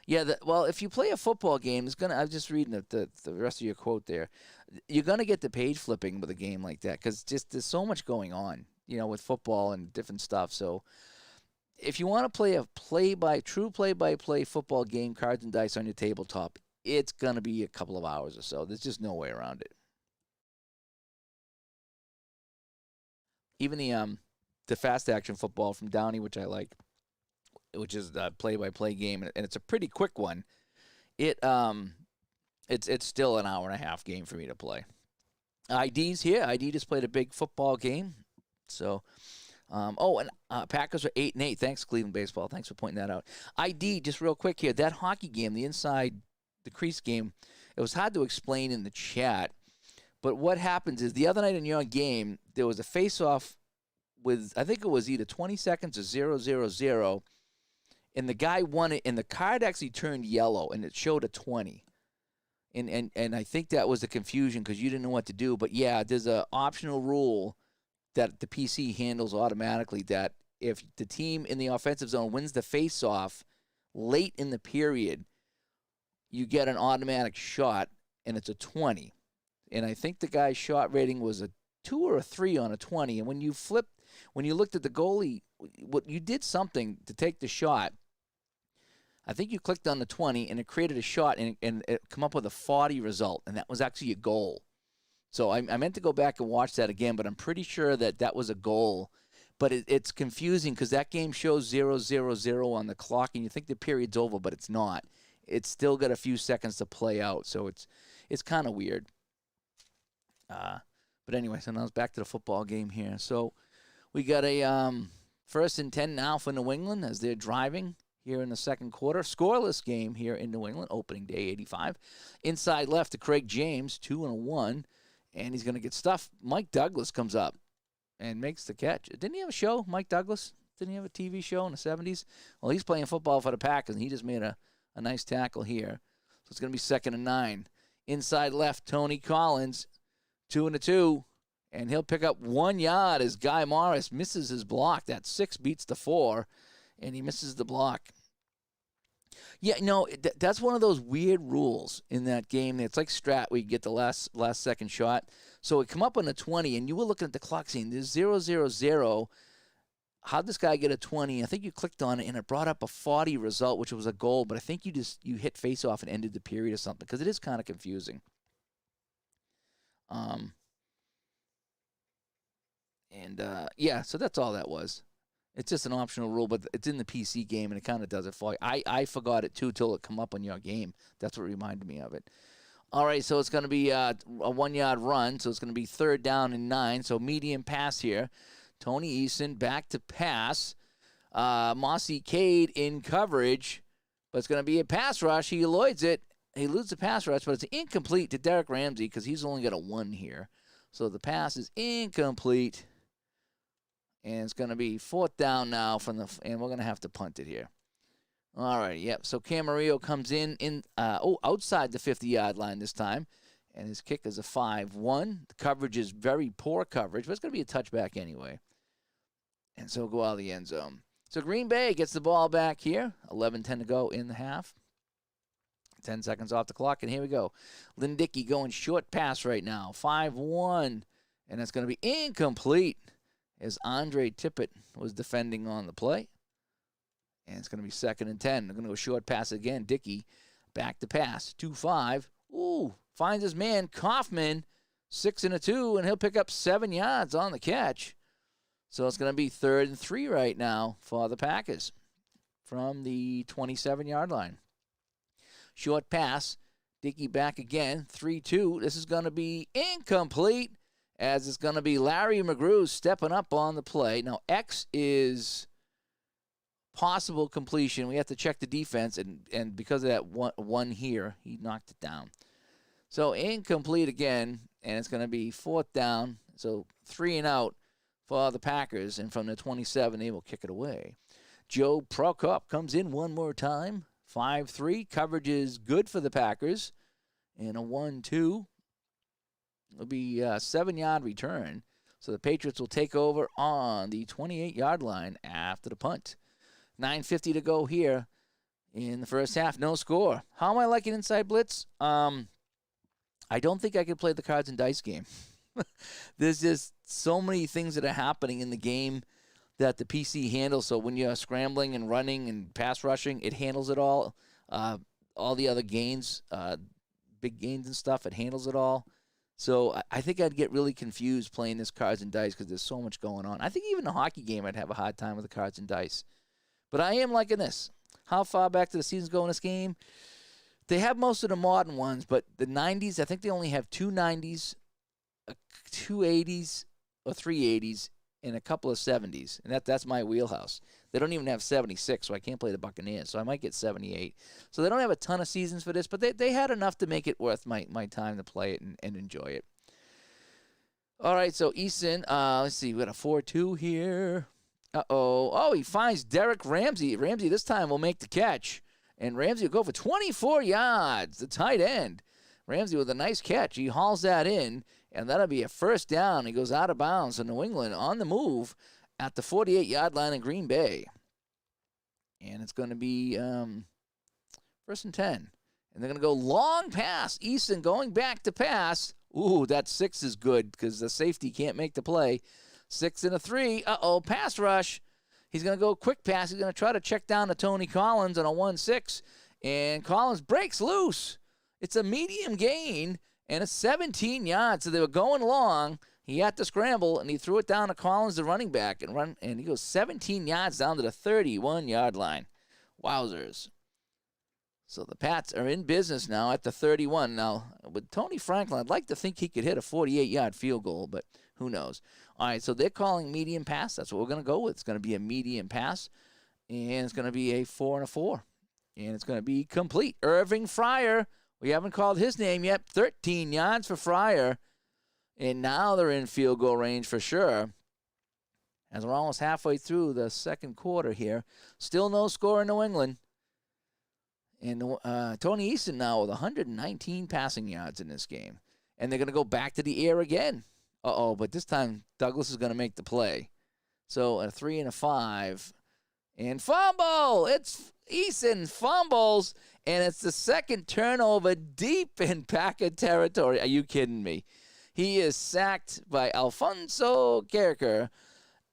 Yeah, if you play a football game, I was just reading the rest of your quote there. You're going to get the page flipping with a game like that because just there's so much going on, with football and different stuff. So if you want to play a true play-by-play football game, cards and dice on your tabletop, it's going to be a couple of hours or so. There's just no way around it. Even the fast action football from Downey, which I like, which is the play-by-play game, and it's a pretty quick one. it's still an hour and a half game for me to play. ID's here. ID just played a big football game. So, Packers are 8-8. Thanks, Cleveland Baseball. Thanks for pointing that out. ID, just real quick here, that hockey game, the inside the crease game, it was hard to explain in the chat. But what happens is the other night in your game, there was a face-off with, I think it was either 20 seconds or 0-0-0, and the guy won it, and the card actually turned yellow, and it showed a 20. And I think that was the confusion because you didn't know what to do. But, yeah, there's an optional rule that the PC handles automatically that if the team in the offensive zone wins the face-off late in the period, you get an automatic shot, and it's a 20. And I think the guy's shot rating was a 2 or a 3 on a 20. And when you looked at the goalie, you did something to take the shot. I think you clicked on the 20, and it created a shot, and it come up with a 40 result, and that was actually a goal. So I meant to go back and watch that again, but I'm pretty sure that was a goal. But it's confusing because that game shows 0-0-0 on the clock, and you think the period's over, but it's not. It's still got a few seconds to play out, so it's kind of weird. But anyway, so now it's back to the football game here. So we got a 1st and 10 now for New England as they're driving here in the second quarter. Scoreless game here in New England, opening day 85. Inside left to Craig James, 2-1, and he's going to get stuffed. Mike Douglas comes up and makes the catch. Didn't he have a show, Mike Douglas? Didn't he have a TV show in the 70s? Well, he's playing football for the Packers, and he just made a nice tackle here. So it's going to be 2nd and 9. Inside left, Tony Collins, 2-2, and he'll pick up 1 yard as Guy Morris misses his block. That 6 beats the 4, and he misses the block. Yeah, no, that's one of those weird rules in that game. It's like Strat where you get the last second shot. So it come up on the 20, and you were looking at the clock saying there's 0-0-0. How'd this guy get a 20? I think you clicked on it, and it brought up a 40 result, which was a goal. But I think you hit face-off and ended the period or something because it is kind of confusing. So that's all that was. It's just an optional rule, but it's in the PC game, and it kind of does it for you. I forgot it, too, till it come up on your game. That's what reminded me of it. All right, so it's going to be a 1-yard run, so it's going to be 3rd down and 9, so medium pass here. Tony Eason back to pass. Mossy Cade in coverage, but it's going to be a pass rush. He eludes it. He loses the pass rush, but it's incomplete to Derek Ramsey because he's only got a 1 here. So the pass is incomplete. And it's going to be 4th down now and we're going to have to punt it here. All right, yep. So Camarillo comes in outside the 50-yard line this time, and his kick is a 5-1. The coverage is very poor coverage, but it's going to be a touchback anyway. And so go out of the end zone. So Green Bay gets the ball back here. 11:10 to go in the half. 10 seconds off the clock, and here we go. Lindicki going short pass right now. 5-1, and that's going to be incomplete as Andre Tippett was defending on the play. And it's going to be 2nd and 10. They're going to go short pass again. Dickey back to pass. 2-5. Ooh, finds his man, Kaufman, 6-2, and he'll pick up 7 yards on the catch. So it's going to be 3rd and 3 right now for the Packers from the 27-yard line. Short pass. Dickey back again. 3-2. This is going to be incomplete, as it's going to be Larry McGrew stepping up on the play. Now, X is possible completion. We have to check the defense, and because of that one here, he knocked it down. So incomplete again, and it's going to be 4th down. So 3 and out for the Packers, and from the 27, they will kick it away. Joe Prokop comes in one more time. 5-3. Coverage is good for the Packers, and a 1-2. It'll be a 7-yard return. So the Patriots will take over on the 28-yard line after the punt. 9:50 to go here in the first half. No score. How am I liking Inside Blitz? I don't think I could play the cards and dice game. There's just so many things that are happening in the game that the PC handles. So when you're scrambling and running and pass rushing, it handles it all. All the other gains, big gains and stuff, it handles it all. So I think I'd get really confused playing this cards and dice because there's so much going on. I think even the hockey game I'd have a hard time with the cards and dice. But I am liking this. How far back to the season's going in this game? They have most of the modern ones, but the 90s, I think they only have two 90s, two 80s, or three 80s, and a couple of 70s. And that's my wheelhouse. They don't even have 76, so I can't play the Buccaneers. So I might get 78. So they don't have a ton of seasons for this, but they had enough to make it worth my time to play it and enjoy it. All right, so Easton, let's see, we got a 4-2 here. Oh, he finds Derek Ramsey. Ramsey this time will make the catch. And Ramsey will go for 24 yards, the tight end. Ramsey with a nice catch. He hauls that in, and that'll be a first down. He goes out of bounds. So New England on the move at the 48-yard line in Green Bay. And it's going to be first and 10. And they're going to go long pass. Easton going back to pass. Ooh, that 6 is good because the safety can't make the play. 6 and a 3. Pass rush. He's going to go quick pass. He's going to try to check down to Tony Collins on a 1-6. And Collins breaks loose. It's a medium gain, and it's 17 yards. So they were going long. He had to scramble, and he threw it down to Collins, the running back, and he goes 17 yards down to the 31-yard line. Wowzers. So the Pats are in business now at the 31. Now, with Tony Franklin, I'd like to think he could hit a 48-yard field goal, but who knows. All right, so they're calling medium pass. That's what we're going to go with. It's going to be a medium pass, and it's going to be a 4 and a 4. And it's going to be complete. Irving Fryer, we haven't called his name yet. 13 yards for Fryer. And now they're in field goal range for sure. As we're almost halfway through the second quarter here. Still no score in New England. And Tony Easton now with 119 passing yards in this game. And they're going to go back to the air again. But this time Douglas is going to make the play. So a 3 and a 5. And fumble! It's Easton fumbles. And it's the second turnover deep in Packer territory. Are you kidding me? He is sacked by Alfonso Kerker.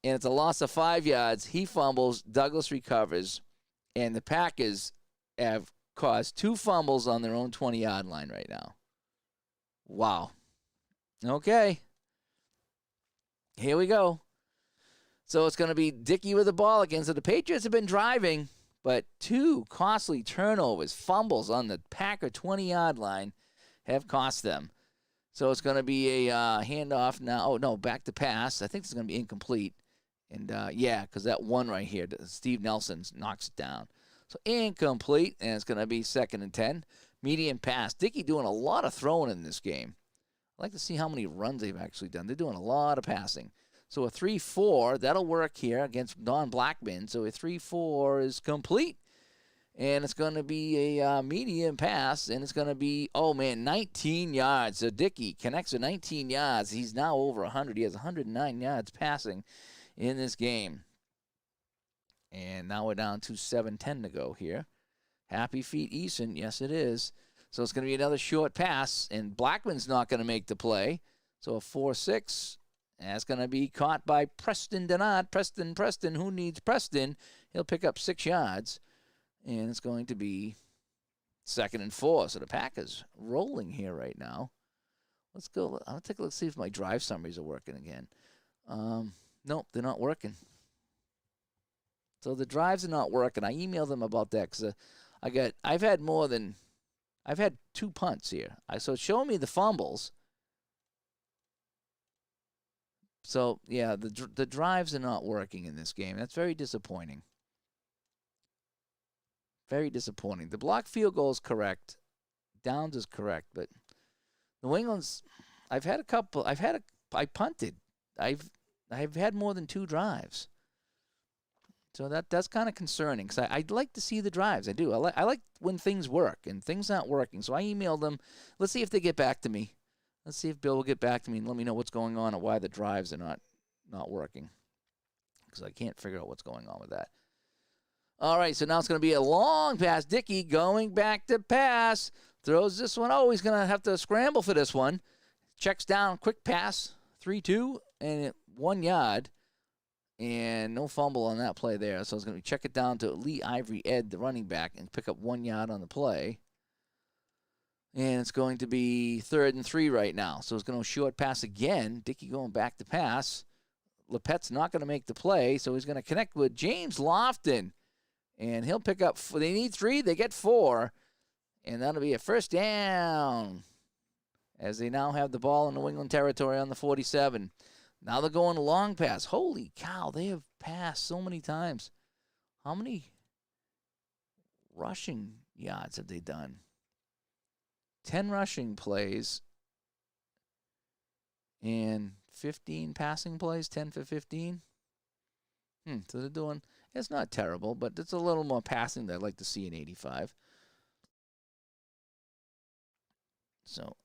And it's a loss of 5 yards. He fumbles. Douglas recovers. And the Packers have caused 2 fumbles on their own 20-yard line right now. Wow. Okay. Here we go. So it's going to be Dickey with the ball again. So the Patriots have been driving, but 2 costly turnovers, fumbles on the Packer 20-yard line have cost them. So it's going to be a handoff now. Oh, no, back to pass. I think it's going to be incomplete. And, because that one right here, Steve Nelson knocks it down. So incomplete, and it's going to be 2nd and 10. Medium pass. Dickey doing a lot of throwing in this game. I'd like to see how many runs they've actually done. They're doing a lot of passing. So a 3-4, that'll work here against Don Blackman. So a 3-4 is complete. And it's going to be a medium pass, and it's going to be, 19 yards. So Dickey connects with 19 yards. He's now over 100. He has 109 yards passing in this game. And now we're down to 7:10 to go here. Happy feet, Easton. Yes, it is. So it's going to be another short pass, and Blackman's not going to make the play. So a 4-6. That's going to be caught by Preston Donat. Preston, who needs Preston? He'll pick up 6 yards, and it's going to be 2nd and 4. So the Packers rolling here right now. Let's go. I'll take a look, see if my drive summaries are working again. Nope, they're not working. So the drives are not working. I emailed them about that because I've had 2 punts here. So it's showing me the fumbles. So, yeah, the drives are not working in this game. That's very disappointing. Very disappointing. The block field goal is correct. Downs is correct. But New England's, I punted. I've had more than 2 drives. So that's kind of concerning because I'd like to see the drives. I do. I like when things work, and things aren't working. So I emailed them. Let's see if they get back to me. Let's see if Bill will get back to me and let me know what's going on and why the drives are not working because I can't figure out what's going on with that. All right, so now it's going to be a long pass. Dickey going back to pass. Throws this one. He's going to have to scramble for this one. Checks down. Quick pass. 3-2 and 1 yard. And no fumble on that play there. So it's going to check it down to Lee Ivory Ed, the running back, and pick up 1 yard on the play. And it's going to be 3rd and 3 right now. So it's going to short pass again. Dickey going back to pass. Lepette's not going to make the play, so he's going to connect with James Lofton. And he'll pick up, they need 3, they get 4. And that'll be a first down as they now have the ball in New England territory on the 47. Now they're going long pass. Holy cow, they have passed so many times. How many rushing yards have they done? 10 rushing plays and 15 passing plays, 10 for 15. So they're doing, it's not terrible, but it's a little more passing than I'd like to see in 85. So,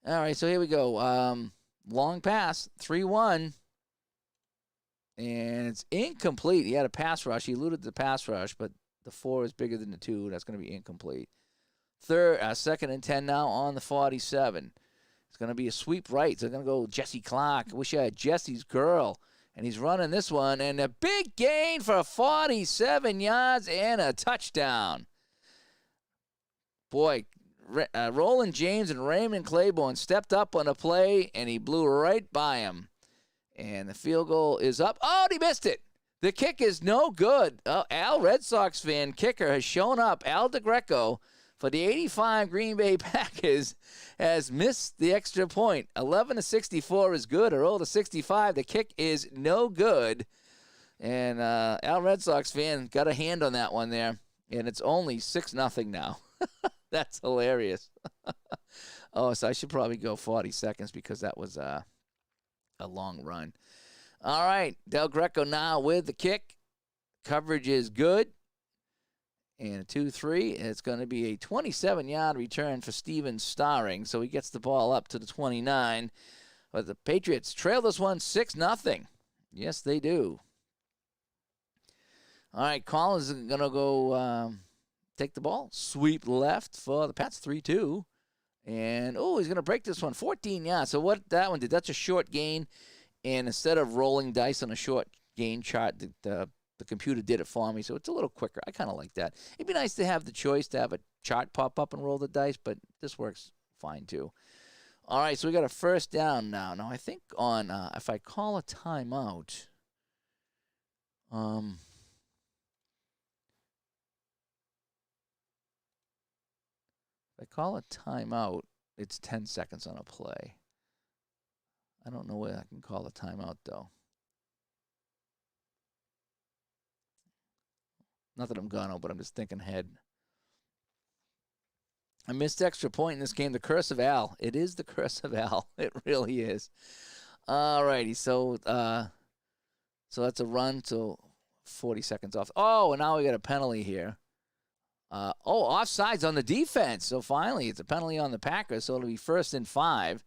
all right, so here we go. Long pass, 3-1, and it's incomplete. He had a pass rush. He eluded the pass rush, but the 4 is bigger than the 2. That's going to be incomplete. Second and 10 now on the 47. It's going to be a sweep right. So they're going to go Jesse Clark. I wish I had Jesse's girl. And he's running this one, and a big gain for 47 yards and a touchdown. Boy, Roland James and Raymond Claiborne stepped up on the play, and he blew right by him. And the field goal is up. Oh, and he missed it. The kick is no good. Al, Red Sox fan, kicker, has shown up. Al DeGreco for the 85 Green Bay Packers has missed the extra point. 11-64 is good, or 0-65. The kick is no good. And Al Red Sox fan got a hand on that one there. And it's only 6-0 now. That's hilarious. So I should probably go 40 seconds because that was a long run. All right, Del Greco now with the kick. Coverage is good. And a 2-3. It's going to be a 27-yard return for Steven Starring. So he gets the ball up to the 29. But the Patriots trail this one 6-0. Yes, they do. All right, Collins is going to go take the ball. Sweep left for the Pats, 3-2. And, he's going to break this one, 14 yards. So what that one did, that's a short gain. And instead of rolling dice on a short gain chart, the computer did it for me, so it's a little quicker. I kind of like that. It'd be nice to have the choice to have a chart pop up and roll the dice, but this works fine too. All right, so we got a first down now. Now, I think on if I call a timeout, it's 10 seconds on a play. I don't know where I can call a timeout, though. Not that I'm gonna, but I'm just thinking ahead. I missed extra point in this game. The curse of Al. It is the curse of Al. It really is. All righty. So that's a run. So 40 seconds off. Oh, and now we got a penalty here. Offsides on the defense. So finally, it's a penalty on the Packers. So it'll be 1st and 5.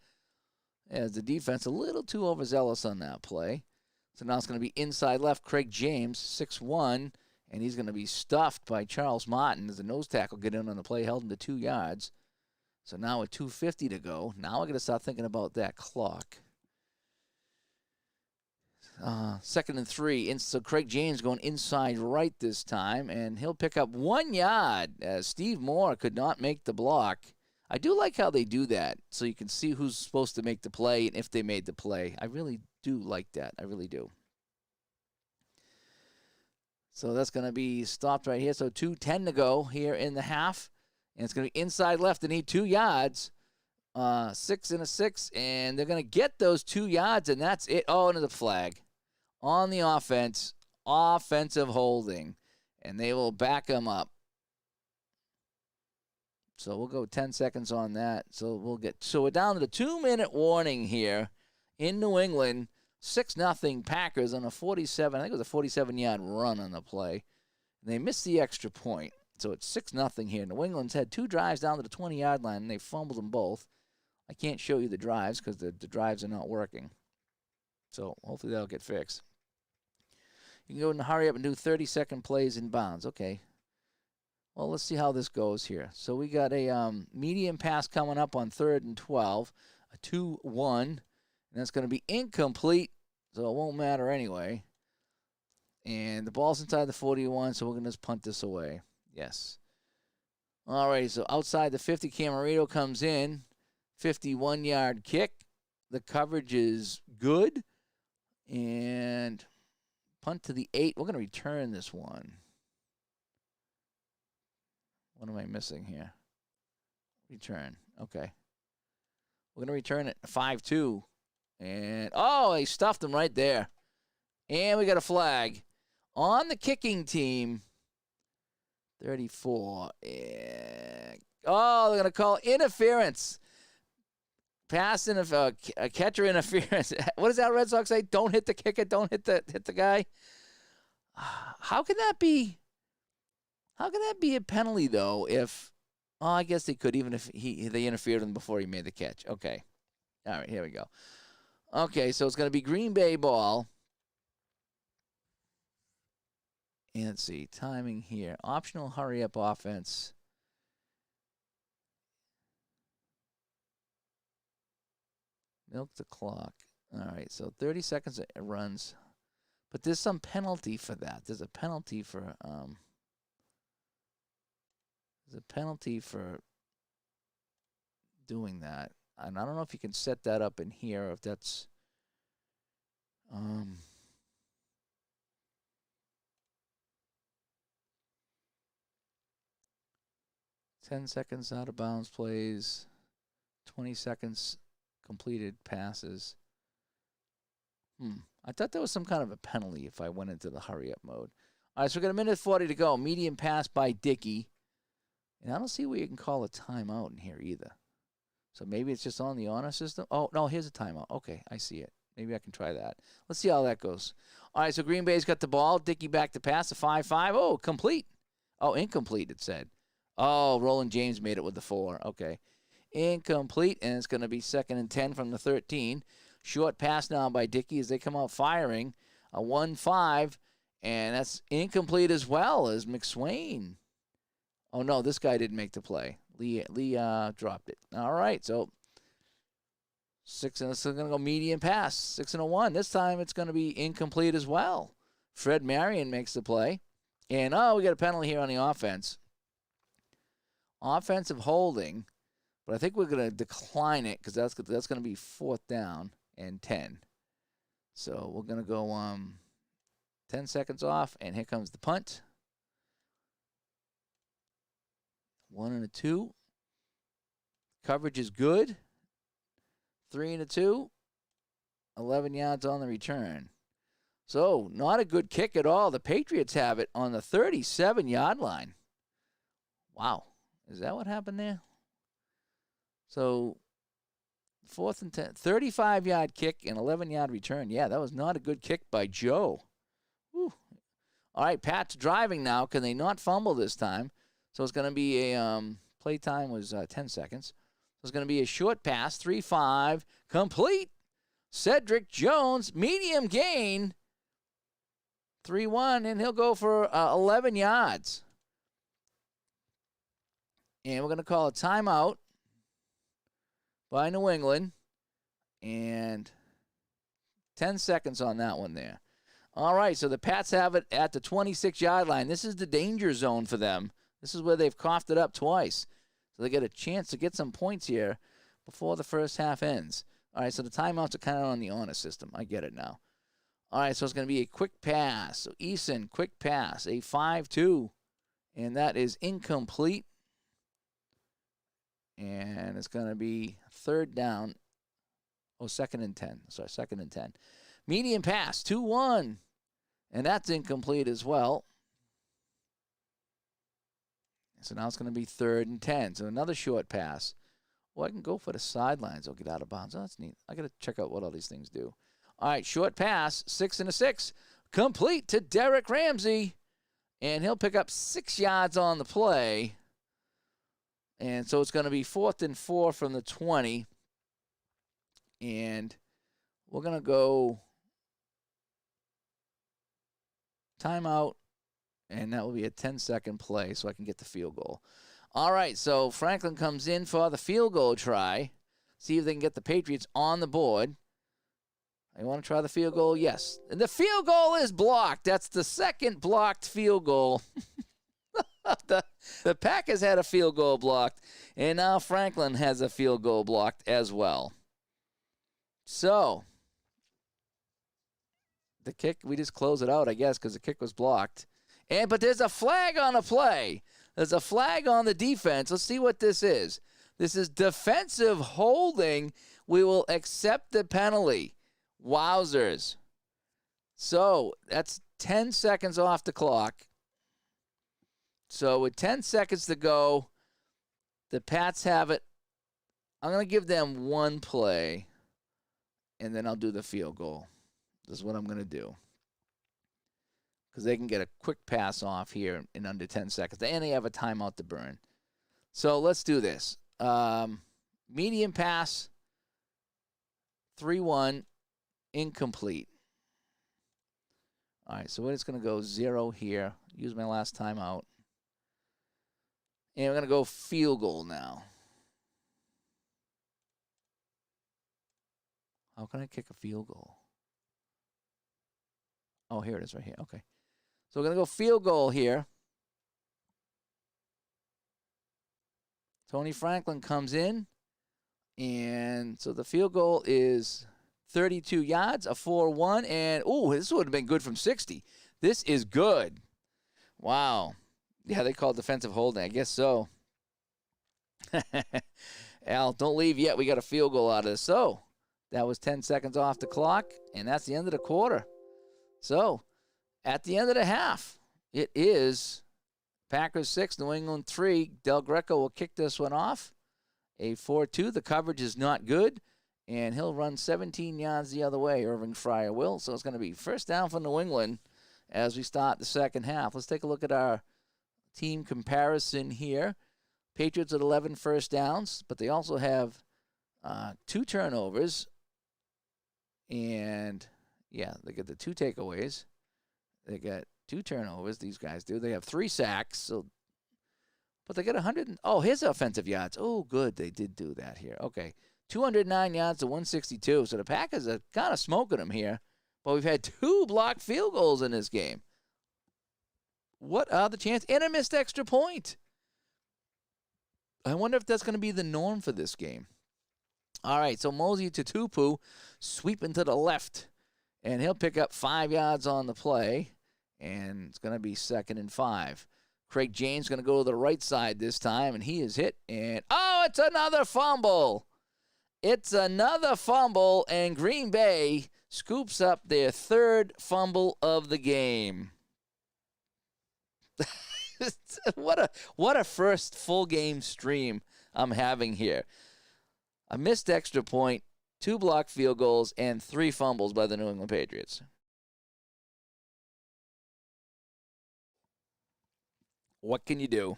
As the defense a little too overzealous on that play. So now it's going to be inside left. Craig James, 6'1". And he's going to be stuffed by Charles Martin as the nose tackle get in on the play, held him to 2 yards. So now with 2:50 to go, now I got to start thinking about that clock. 2nd and 3. So Craig James going inside right this time, and he'll pick up 1 yard as Steve Moore could not make the block. I do like how they do that, so you can see who's supposed to make the play and if they made the play. I really do like that. I really do. So that's going to be stopped right here. So 2:10 to go here in the half. And it's going to be inside left. They need 2 yards. 6 and a 6. And they're going to get those 2 yards, and that's it. Oh, into the flag. On the offense. Offensive holding. And they will back them up. So we'll go 10 seconds on that. So we're down to the 2-minute warning here in New England. 6-0 Packers on a 47. I think it was a 47-yard run on the play. And they missed the extra point. So it's 6-0 here. New England's had 2 drives down to the 20-yard line, and they fumbled them both. I can't show you the drives because the drives are not working. So hopefully that'll get fixed. You can go and hurry up and do 30-second plays in bounds. Okay. Well, let's see how this goes here. So we got a medium pass coming up on 3rd and 12. A 2-1. And that's going to be incomplete, so it won't matter anyway. And the ball's inside the 41, so we're going to just punt this away. Yes. All right, so outside the 50, Camarito comes in. 51-yard kick. The coverage is good. And punt to the 8. We're going to return this one. What am I missing here? Return. Okay. We're going to return it 5-2. And, oh, he stuffed him right there. And we got a flag on the kicking team. 34. And, oh, they're going to call interference. Pass catcher interference. What does that Red Sox say? Don't hit the kicker. Don't hit the guy. How can that be? How can that be a penalty though? If I guess they could, even if they interfered with him before he made the catch. Okay, all right, here we go. Okay, so it's going to be Green Bay ball. And let's see, timing here. Optional hurry up offense. Milk the clock. All right, so 30 seconds it runs. But there's some penalty for that. There's a penalty for doing that. And I don't know if you can set that up in here or if that's 10 seconds out of bounds plays, 20 seconds completed passes. I thought there was some kind of a penalty if I went into the hurry-up mode. All right, so we got a minute 40 to go. Medium pass by Dickey. And I don't see where you can call a timeout in here either. So maybe it's just on the honor system. Oh, no, here's a timeout. Okay, I see it. Maybe I can try that. Let's see how that goes. All right, so Green Bay's got the ball. Dickey back to pass, a 5-5. Oh, complete. Oh, incomplete, it said. Oh, Roland James made it with the 4. Okay. Incomplete, and it's going to be 2nd and 10 from the 13. Short pass now by Dickey as they come out firing. A 1-5, and that's incomplete as well as McSwain. Oh, no, this guy didn't make the play. Lee dropped it. All right, so 6 and it's going to go medium pass. 6 and a 1. This time it's going to be incomplete as well. Fred Marion makes the play. And, we got a penalty here on the offense. Offensive holding. But I think we're going to decline it because that's going to be 4th down and 10. So we're going to go 10 seconds off, and here comes the punt. 1 and a 2. Coverage is good. 3 and a 2. 11 yards on the return. So not a good kick at all. The Patriots have it on the 37-yard line. Wow. Is that what happened there? So 4th and 10, 35-yard kick and 11-yard return. Yeah, that was not a good kick by Joe. Whew. All right, Pat's driving now. Can they not fumble this time? So it's going to be a play time was 10 seconds. So it's going to be a short pass, 3-5, complete. Cedric Jones, medium gain, 3-1, and he'll go for 11 yards. And we're going to call a timeout by New England, and 10 seconds on that one there. All right, so the Pats have it at the 26-yard line. This is the danger zone for them. This is where they've coughed it up twice. So they get a chance to get some points here before the first half ends. All right, so the timeouts are kind of on the honor system. I get it now. All right, so it's going to be a quick pass. So Eason, quick pass, a 5-2, and that is incomplete. And it's going to be 3rd down. Oh, 2nd and 10. Sorry, 2nd and 10. Medium pass, 2-1. And that's incomplete as well. So now it's going to be 3rd and 10. So another short pass. Well, I can go for the sidelines. I'll get out of bounds. Oh, that's neat. I got to check out what all these things do. All right, short pass, 6 and a 6. Complete to Derek Ramsey. And he'll pick up 6 yards on the play. And so it's going to be 4th and 4 from the 20. And we're going to go timeout. And that will be a 10-second play so I can get the field goal. All right, so Franklin comes in for the field goal try. See if they can get the Patriots on the board. You want to try the field goal? Yes. And the field goal is blocked. That's the 2nd blocked field goal. The Packers had a field goal blocked, and now Franklin has a field goal blocked as well. So the kick, we just close it out, I guess, because the kick was blocked. But there's a flag on a play. There's a flag on the defense. Let's see what this is. This is defensive holding. We will accept the penalty. Wowzers. So that's 10 seconds off the clock. So with 10 seconds to go, the Pats have it. I'm going to give them one play, and then I'll do the field goal. This is what I'm going to do. Because they can get a quick pass off here in under 10 seconds. And they have a timeout to burn. So let's do this. Medium pass, 3-1, incomplete. All right, so we're just going to go 0 here. Use my last timeout. And we're going to go field goal now. How can I kick a field goal? Oh, here it is right here. Okay. So we're going to go field goal here. Tony Franklin comes in. And so the field goal is 32 yards, a 4-1. And, ooh, this would have been good from 60. This is good. Wow. Yeah, they call it defensive holding. I guess so. Al, don't leave yet. We got a field goal out of this. So that was 10 seconds off the clock, and that's the end of the quarter. So at the end of the half, it is Packers 6, New England 3. Del Greco will kick this one off. A 4-2. The coverage is not good, and he'll run 17 yards the other way, Irving Fryer will. So it's going to be first down for New England as we start the second half. Let's take a look at our team comparison here. Patriots at 11 first downs, but they also have 2 turnovers. And, yeah, they get the 2 takeaways. They got 2 turnovers, these guys do. They have 3 sacks, so, but they get 100. Oh, here's the offensive yards. Oh, good, they did do that here. Okay, 209 yards to 162. So the Packers are kind of smoking them here, but we've had 2 blocked field goals in this game. What are the chances? And a missed extra point. I wonder if that's going to be the norm for this game. All right, so Mosey to Tupu, sweeping to the left, and he'll pick up 5 yards on the play, and it's going to be 2nd and 5. Craig James going to go to the right side this time, and he is hit, and oh, it's another fumble. It's another fumble, and Green Bay scoops up their 3rd fumble of the game. What a first full game stream I'm having here. A missed extra point, 2 blocked field goals, and 3 fumbles by the New England Patriots. What can you do?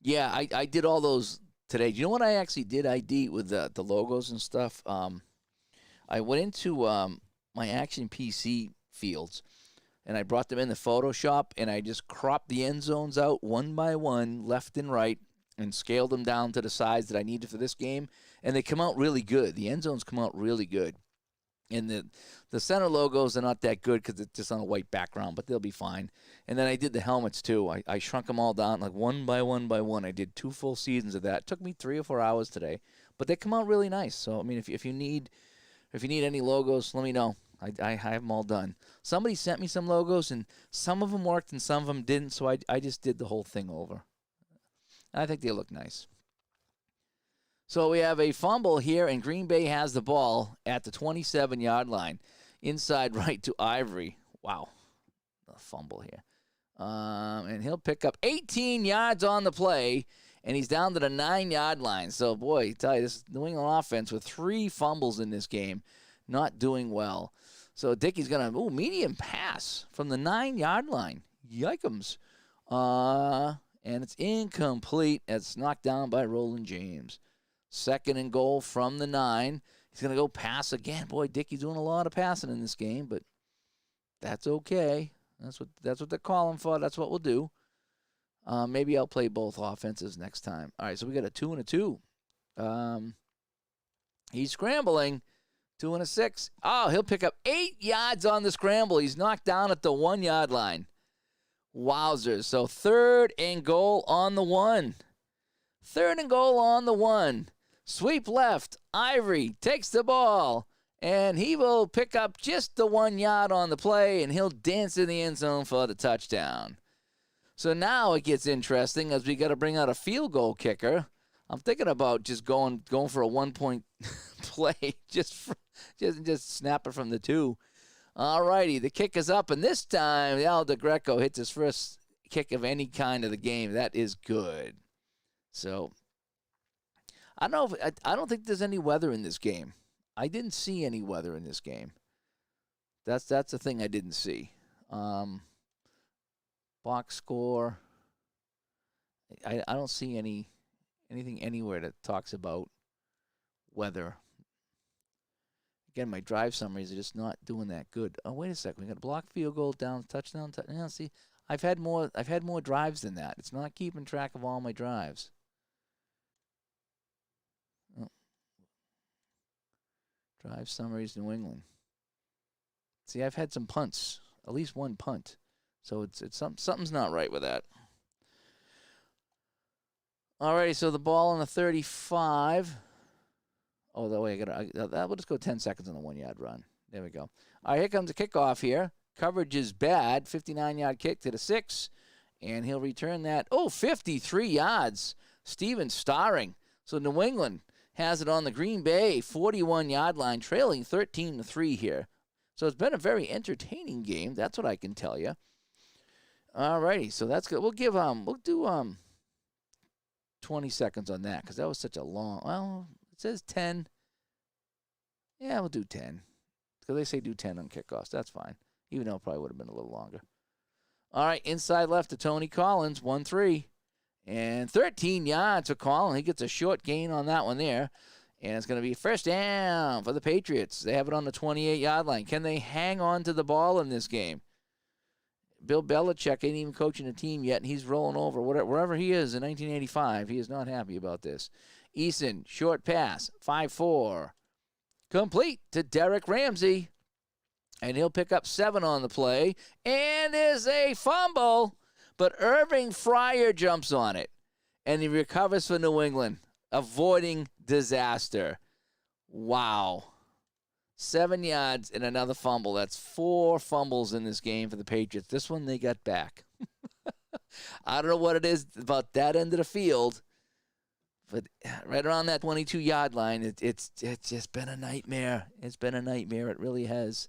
Yeah, I did all those today. Do you know what I actually did? I did with the logos and stuff. I went into my Action PC fields, and I brought them in the Photoshop, and I just cropped the end zones out one by one, left and right, and scaled them down to the size that I needed for this game, and they come out really good. The end zones come out really good. And the center logos are not that good because it's just on a white background, but they'll be fine. And then I did the helmets, too. I shrunk them all down, like one by one by one. I did 2 full seasons of that. It took me 3 or 4 hours today, but they come out really nice. So, I mean, if you need any logos, let me know. I have them all done. Somebody sent me some logos, and some of them worked and some of them didn't, so I just did the whole thing over. I think they look nice. So we have a fumble here, and Green Bay has the ball at the 27-yard line. Inside right to Ivory. Wow. A fumble here. And he'll pick up 18 yards on the play, and he's down to the 9-yard line. So, boy, I tell you, this New England offense with 3 fumbles in this game, not doing well. So Dickey's going to, medium pass from the 9-yard line. Yikums. And it's incomplete. It's knocked down by Roland James. 2nd and goal from the 9. He's going to go pass again. Boy, Dickey's doing a lot of passing in this game, but that's okay. That's what they're calling for. That's what we'll do. Maybe I'll play both offenses next time. All right, so we got a 2 and a 2. He's scrambling. 2 and a 6. Oh, he'll pick up 8 yards on the scramble. He's knocked down at the 1-yard line. Wowzers. So 3rd and goal on the 1. 3rd and goal on the 1. Sweep left. Ivory takes the ball And he will pick up just the 1 yard on the play, and he'll dance in the end zone for the touchdown. So now it gets interesting as we got to bring out a field goal kicker. I'm thinking about just going for a 1-point play, just snap it from the 2. All righty, the kick is up, and this time Al DeGreco hits his first kick of any kind of the game. That is good. So I don't think there's any weather in this game. I didn't see any weather in this game. That's the thing I didn't see. Box score. I don't see anything anywhere that talks about weather. Again, my drive summaries are just not doing that good. Oh, wait a second. We got a block field goal, down, touchdown. See, I've had more drives than that. It's not keeping track of all my drives. Oh. Drive summaries, New England. See, I've had some punts, at least one punt. So something's not right with that. Alrighty, so the ball on the 35. Oh, that way we'll just go 10 seconds on the 1 yard run. There we go. All right, here comes the kickoff here. Coverage is bad. 59-yard kick to the 6. And he'll return that. Oh, 53 yards. Steven Starring. So New England has it on the Green Bay 41-yard line, trailing 13-3 here. So it's been a very entertaining game. That's what I can tell you. All righty, so that's good. We'll do 20 seconds on that because that was such a long. Well, it says 10. Yeah, we'll do 10 because they say do 10 on kickoffs. That's fine, even though it probably would have been a little longer. All right, inside left to Tony Collins, 1-3. And 13 yards for Collins. He gets a short gain on that one there. And it's going to be first down for the Patriots. They have it on the 28-yard line. Can they hang on to the ball in this game? Bill Belichick ain't even coaching a team yet, and he's rolling over. Wherever he is in 1985, he is not happy about this. Eason, short pass, 5-4. Complete to Derek Ramsey. And he'll pick up 7 on the play. And there's a fumble. But Irving Fryer jumps on it. And he recovers for New England, avoiding disaster. Wow. 7 yards and another fumble. That's 4 fumbles in this game for the Patriots. This one they got back. I don't know what it is about that end of the field, but right around that 22-yard line, it's just been a nightmare. It's been a nightmare. It really has.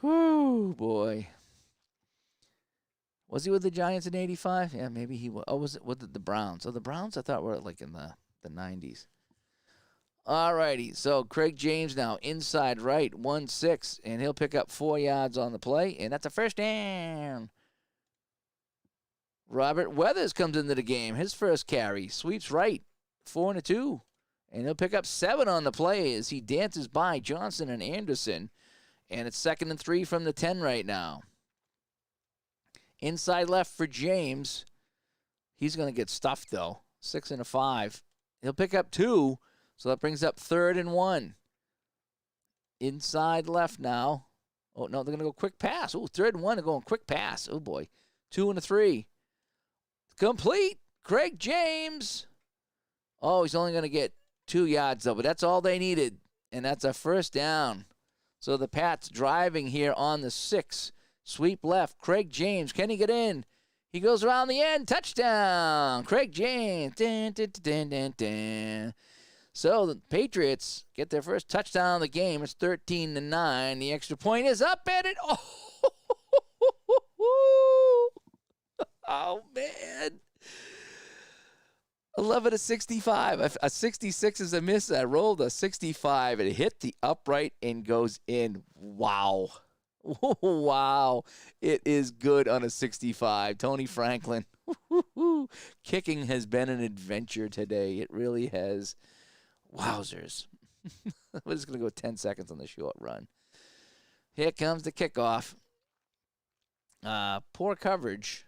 Whoo, boy. Was he with the Giants in 85? Yeah, maybe he was. Oh, was it with the Browns? Oh, the Browns I thought were like in the 90s. All righty, so Craig James now inside right, 1-6, and he'll pick up 4 yards on the play, and that's a first down. Robert Weathers comes into the game. His first carry, sweeps right, 4-2, and he'll pick up 7 on the play as he dances by Johnson and Anderson, and it's 2nd and 3 from the 10 right now. Inside left for James. He's going to get stuffed, though. 6 and a 5. He'll pick up 2. So that brings up 3rd and 1. Inside left now. Oh, no, they're going to go quick pass. Oh, 3rd and 1. They're going quick pass. Oh, boy. 2 and a 3. Complete. Craig James. Oh, he's only going to get 2 yards, though, but that's all they needed. And that's a first down. So the Pats driving here on the 6. Sweep left. Craig James. Can he get in? He goes around the end. Touchdown. Craig James. Dun, dun, dun, dun, dun. So the Patriots get their first touchdown of the game. It's 13-9. The extra point is up at it. Oh man. 11-65. A 66 is a miss. I rolled a 65. It hit the upright and goes in. Wow. Wow. It is good on a 65. Tony Franklin. Kicking has been an adventure today. It really has. Wowzers. We're just going to go 10 seconds on the short run. Here comes the kickoff. Poor coverage.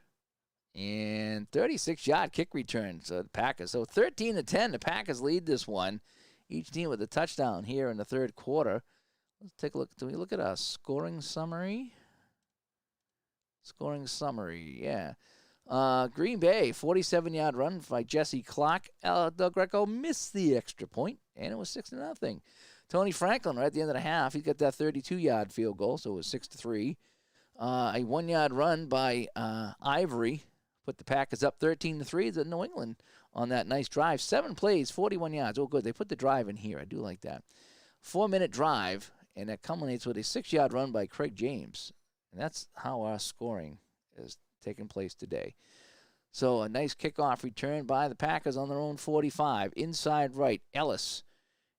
And 36-yard kick return. So the Packers. So 13-10. The Packers lead this one. Each team with a touchdown here in the third quarter. Let's take a look. Do we look at our scoring summary? Scoring summary, yeah. Green Bay, 47-yard run by Jesse Clark. Del Greco missed the extra point, and it was 6-0. Tony Franklin, right at the end of the half, he got that 32-yard field goal, so it was 6-3. A 1-yard run by Ivory put the Packers up 13-3. The New England on that nice drive. 7 plays, 41 yards. Oh, good. They put the drive in here. I do like that. 4-minute drive, and that culminates with a 6-yard run by Craig James. And that's how our scoring is taking place today. So a nice kickoff return by the Packers on their own 45. Inside right, Ellis.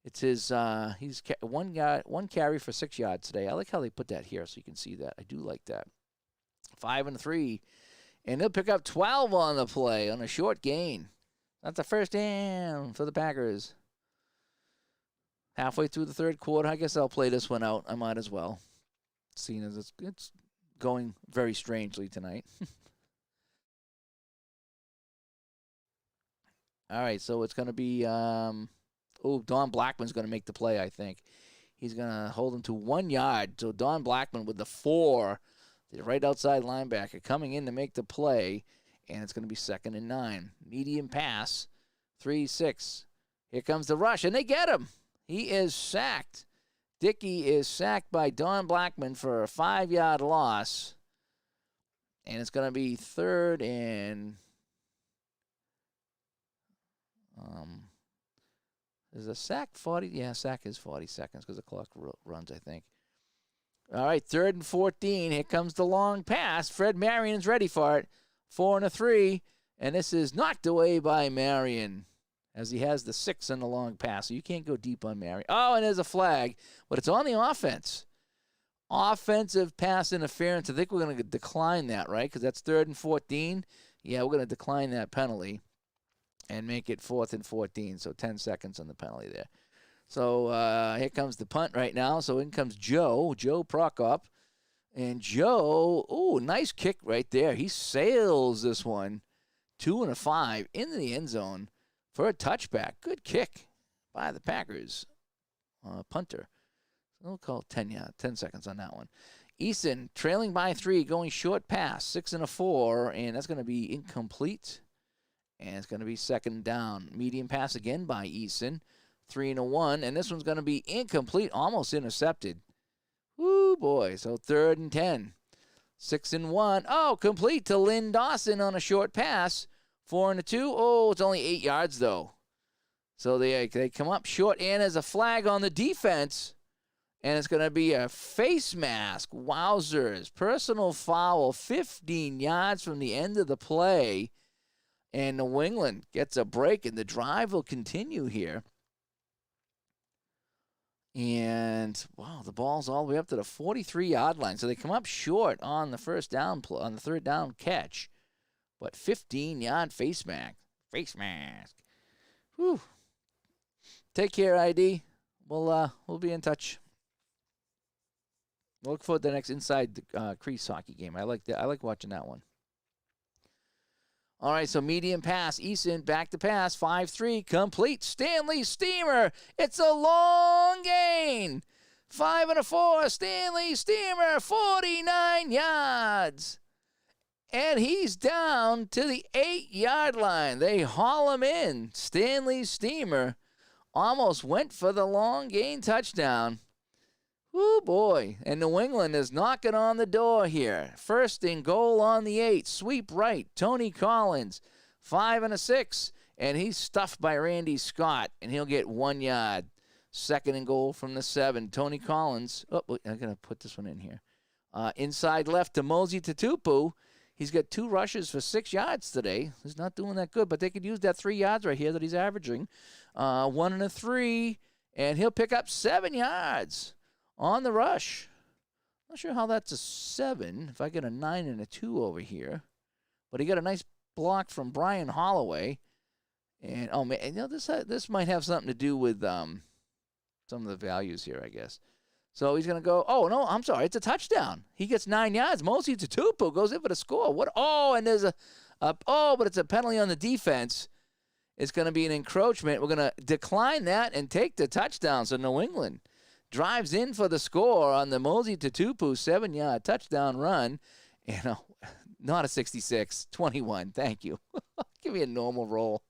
It's his, he's one carry for 6 yards today. I like how they put that here so you can see that. I do like that. 5-3. And they'll pick up 12 on the play on a short gain. That's a first down for the Packers. Halfway through the third quarter, I guess I'll play this one out. I might as well, seeing as it's going very strangely tonight. All right, so it's going to be, Don Blackman's going to make the play, I think. He's going to hold him to 1 yard. So Don Blackman with the 4, the right outside linebacker, coming in to make the play, and it's going to be 2nd and 9. Medium pass, 3-6. Here comes the rush, and they get him. He is sacked. Dickey is sacked by Don Blackman for a 5-yard loss, and it's going to be 3rd and... is a sack 40? Yeah, sack is 40 seconds because the clock runs, I think. All right, 3rd and 14. Here comes the long pass. Fred Marion's ready for it. 4-3, and this is knocked away by Marion as he has the 6 on the long pass. So you can't go deep on Marion. Oh, and there's a flag, but it's on the offense. Offensive pass interference. I think we're going to decline that, right? Because that's 3rd and 14. Yeah, we're going to decline that penalty and make it 4th and 14, so 10 seconds on the penalty there. So here comes the punt right now. So in comes Joe Prokop. And Joe, nice kick right there. He sails this one, 2 5 into the end zone for a touchback. Good kick by the Packers punter. We'll call 10 seconds on that one. Eason trailing by 3, going short pass, 6 4, and that's going to be incomplete. And it's going to be 2nd down. Medium pass again by Eason. 3 1. And this one's going to be incomplete, almost intercepted. Woo, boy. So 3rd and 10. 6 1. Oh, complete to Lynn Dawson on a short pass. 4 2. Oh, it's only 8 yards, though. So they come up short, and there's a flag on the defense. And it's going to be a face mask. Wowzers. Personal foul, 15 yards from the end of the play. And New England gets a break, and the drive will continue here. And, wow, the ball's all the way up to the 43-yard line. So they come up short on the first down, on the 3rd down catch. But 15-yard face mask. Face mask. Whew. Take care, ID. We'll be in touch. Look forward to the next Inside Crease hockey game. I like that. I like watching that one. All right, so medium pass. Eason back to pass. 5-3 complete. Stanley Steamer. It's a long gain. 5 4. Stanley Steamer, 49 yards. And he's down to the 8-yard line. They haul him in. Stanley Steamer almost went for the long gain touchdown. Woo, boy. And New England is knocking on the door here. 1st and goal on the 8. Sweep right. Tony Collins, 5 6. And he's stuffed by Randy Scott, and he'll get 1 yard. 2nd and goal from the 7. Tony Collins. Oh, I'm going to put this one in here. Inside left to Mosey Tutupu. He's got 2 rushes for 6 yards today. He's not doing that good, but they could use that 3 yards right here that he's averaging. 1 3. And he'll pick up 7 yards. On the rush. Not sure how that's a 7. If I get a 9 and a 2 over here. But he got a nice block from Brian Holloway. And, oh, man, this might have something to do with some of the values here, I guess. So he's going to go, oh, no, I'm sorry. It's a touchdown. He gets 9 yards. Mosey Tutupu goes in for the score. What? Oh, and there's but it's a penalty on the defense. It's going to be an encroachment. We're going to decline that and take the touchdown. So New England drives in for the score on the Mosey Tutupu 7-yard touchdown run. Not a 66, 21. Thank you. Give me a normal roll.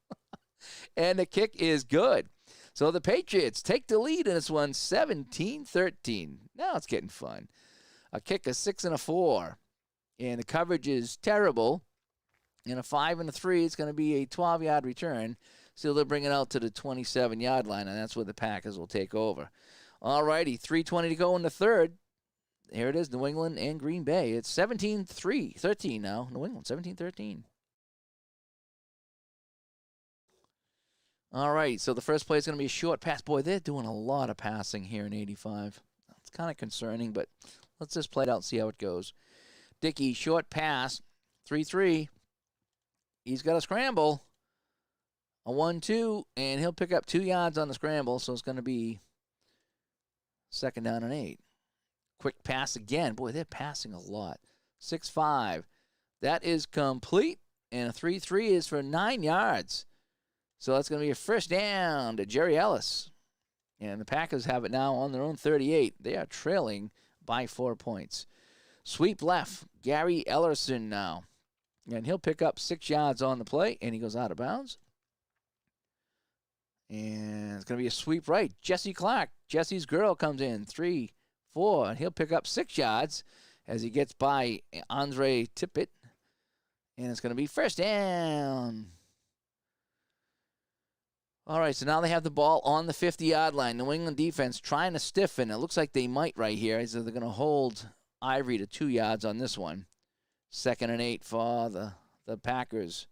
And the kick is good. So the Patriots take the lead in this one, 17-13. Now it's getting fun. A kick, a 6 and a 4. And the coverage is terrible. And a 5 and a 3, it's going to be a 12-yard return. Still, they'll bring it out to the 27-yard line, and that's where the Packers will take over. All righty, 3:20 to go in the third. Here it is, New England and Green Bay. It's 13 now. New England, 17-13. All right, so the first play is going to be a short pass. Boy, they're doing a lot of passing here in 85. It's kind of concerning, but let's just play it out and see how it goes. Dickey, short pass, 3-3. He's got a scramble, a 1-2, and he'll pick up 2 yards on the scramble, so it's going to be 2nd down and 8. Quick pass again. Boy, they're passing a lot. 6-5. That is complete, and a 3-3 is for 9 yards. So that's going to be a first down to Jerry Ellis. And the Packers have it now on their own 38. They are trailing by 4 points. Sweep left, Gary Ellerson now. And he'll pick up 6 yards on the play, and he goes out of bounds. And it's going to be a sweep right. Jesse Clark, Jesse's girl, comes in, 3-4. And he'll pick up 6 yards as he gets by Andre Tippett. And it's going to be first down. All right, so now they have the ball on the 50-yard line. New England defense trying to stiffen. It looks like they might right here. So they're going to hold Ivory to 2 yards on this one. 2nd and 8 for the Packers.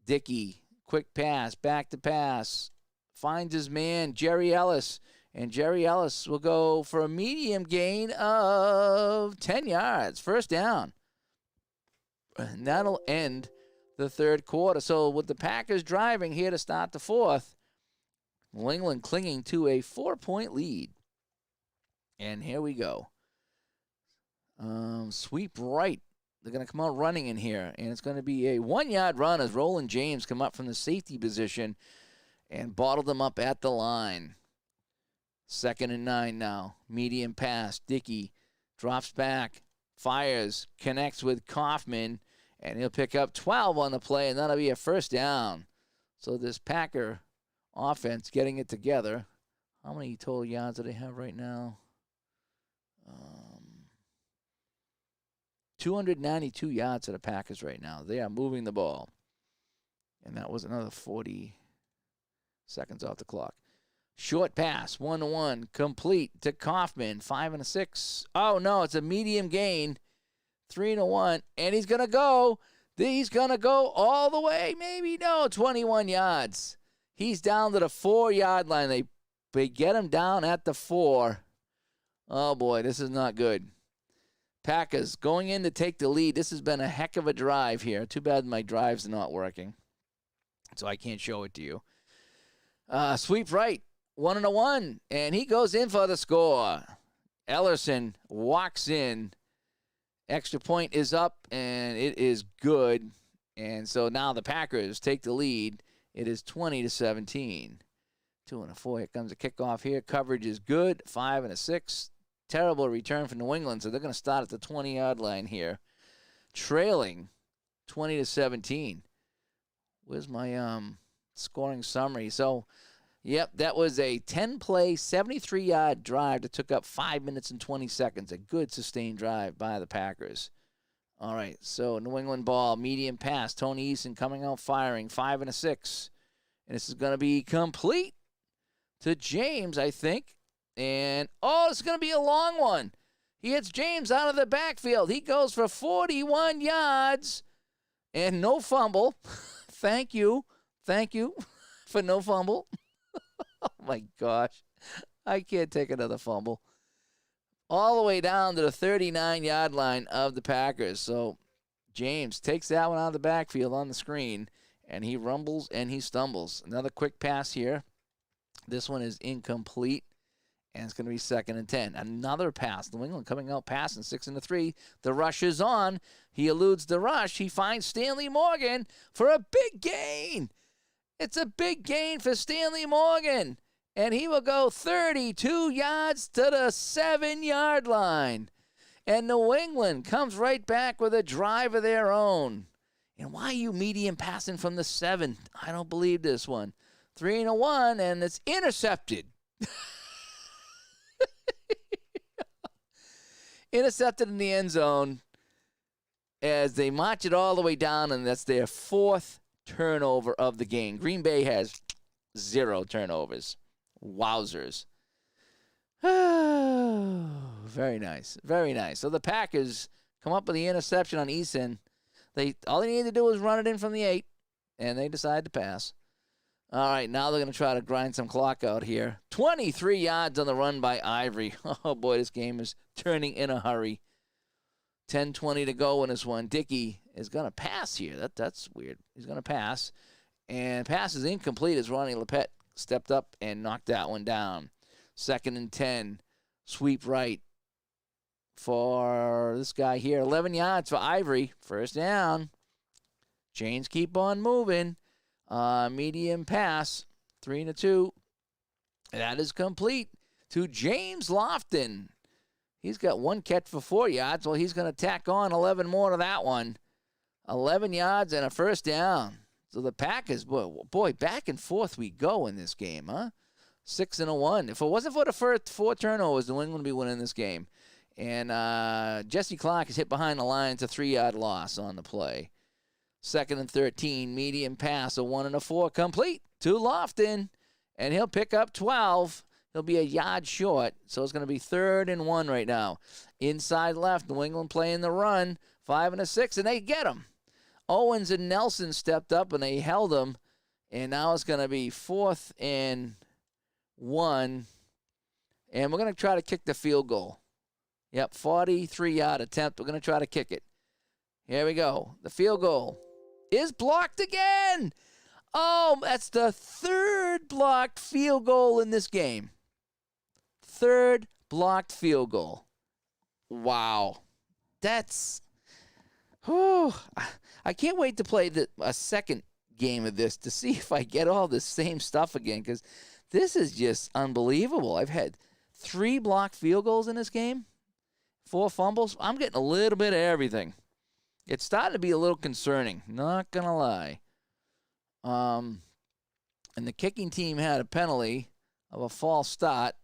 Dickey, quick pass, back to pass. Finds his man, Jerry Ellis. And Jerry Ellis will go for a medium gain of 10 yards. First down. And that'll end the third quarter. So with the Packers driving here to start the fourth, New England clinging to a 4-point lead. And here we go. Sweep right. They're going to come out running in here, and it's going to be a 1-yard run as Roland James come up from the safety position and bottle them up at the line. 2nd and 9 now. Medium pass. Dickey drops back, fires, connects with Kaufman, and he'll pick up 12 on the play, and that'll be a first down. So this Packer offense getting it together. How many total yards do they have right now? 292 yards to the Packers right now. They are moving the ball. And that was another 40 seconds off the clock. Short pass, 1-1, complete to Kaufman, 5 and a 6. Oh, no, it's a medium gain, 3-1, and he's going to go. He's going to go all the way, maybe, no, 21 yards. He's down to the 4-yard line. They get him down at the 4. Oh, boy, this is not good. Packers going in to take the lead. This has been a heck of a drive here. Too bad my drive's not working, so I can't show it to you. Sweep right, 1-1, and he goes in for the score. Ellerson walks in. Extra point is up, and it is good. And so now the Packers take the lead. It is 20-17. 2 and a 4. Here comes a kickoff here. Coverage is good. 5 and a 6. Terrible return for New England, so they're going to start at the 20-yard line here, trailing 20-17. Where's my scoring summary? So, yep, that was a 10-play, 73-yard drive that took up 5 minutes and 20 seconds. A good sustained drive by the Packers. All right, so New England ball, medium pass. Tony Eason coming out firing, 5 and a 6. And this is going to be complete to James, I think. And, it's going to be a long one. He hits James out of the backfield. He goes for 41 yards and no fumble. Thank you for no fumble. Oh, my gosh. I can't take another fumble. All the way down to the 39-yard line of the Packers. So James takes that one out of the backfield on the screen, and he rumbles and he stumbles. Another quick pass here. This one is incomplete. And it's going to be 2nd and 10. Another pass. New England coming out passing 6 and 3. The rush is on. He eludes the rush. He finds Stanley Morgan for a big gain. It's a big gain for Stanley Morgan. And he will go 32 yards to the 7-yard line. And New England comes right back with a drive of their own. And why are you medium passing from the 7? I don't believe this one. 3-1, and it's intercepted. Intercepted in the end zone as they march it all the way down, and that's their 4th turnover of the game. Green Bay has 0 turnovers. Wowzers. Very nice. Very nice. So the Packers come up with the interception on Eason. All they needed to do was run it in from the 8, and they decided to pass. All right, now they're going to try to grind some clock out here. 23 yards on the run by Ivory. Oh, boy, this game is turning in a hurry. 10:20 to go in this one. Dickey is going to pass here. That's weird. He's going to pass. And pass is incomplete as Ronnie Lepet stepped up and knocked that one down. 2nd and 10. Sweep right for this guy here. 11 yards for Ivory. First down. Chains keep on moving. Medium pass. 3-2. That is complete to James Lofton. He's got 1 catch for 4 yards. Well, he's going to tack on 11 more to that one. 11 yards and a first down. So the Packers, boy, back and forth we go in this game, huh? 6-1. If it wasn't for the first 4 turnovers, New England would be winning this game. And Jesse Clark is hit behind the line. It's a 3-yard loss on the play. 2nd and 13, medium pass, a 1 and a 4, complete to Lofton, and he'll pick up 12. He'll be a yard short, so it's going to be 3rd and 1 right now. Inside left, New England playing the run, 5 and a 6, and they get him. Owens and Nelson stepped up, and they held him, and now it's going to be 4th and 1, and we're going to try to kick the field goal. Yep, 43-yard attempt. We're going to try to kick it. Here we go. The field goal is blocked again. Oh, that's the 3rd blocked field goal in this game. 3rd blocked field goal. Wow. That's... Whew. I can't wait to play a second game of this to see if I get all the same stuff again, because this is just unbelievable. I've had 3 blocked field goals in this game, 4 fumbles. I'm getting a little bit of everything. It's starting to be a little concerning, not going to lie. And the kicking team had a penalty of a false start.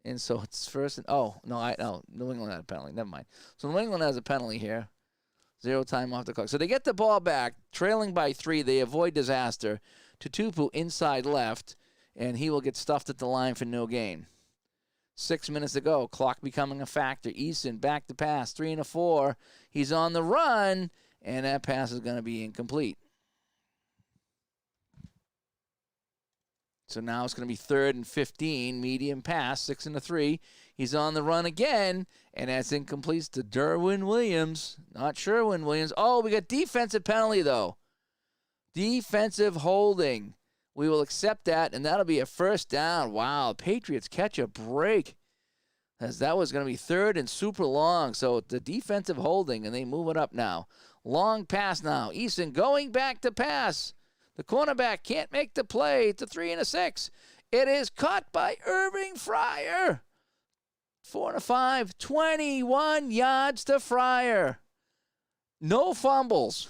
And so it's first and... Oh, no, New England had a penalty. Never mind. So New England has a penalty here. 0 time off the clock. So they get the ball back, trailing by 3. They avoid disaster. Tutupu inside left, and he will get stuffed at the line for no gain. 6 minutes to go. Clock becoming a factor. Eason back to pass. 3 and a 4. He's on the run, and that pass is going to be incomplete. So now it's going to be 3rd and 15. Medium pass. 6 and a 3. He's on the run again, and that's incomplete to Derwin Williams. Not Sherwin Williams. Oh, we got defensive penalty, though. Defensive holding. We will accept that, and that'll be a first down. Wow, Patriots catch a break, as that was going to be 3rd and super long. So the defensive holding, and they move it up now. Long pass now. Eason going back to pass. The cornerback can't make the play. It's a 3 and a 6. It is caught by Irving Fryer. 4 and a 5. 21 yards to Fryer. No fumbles.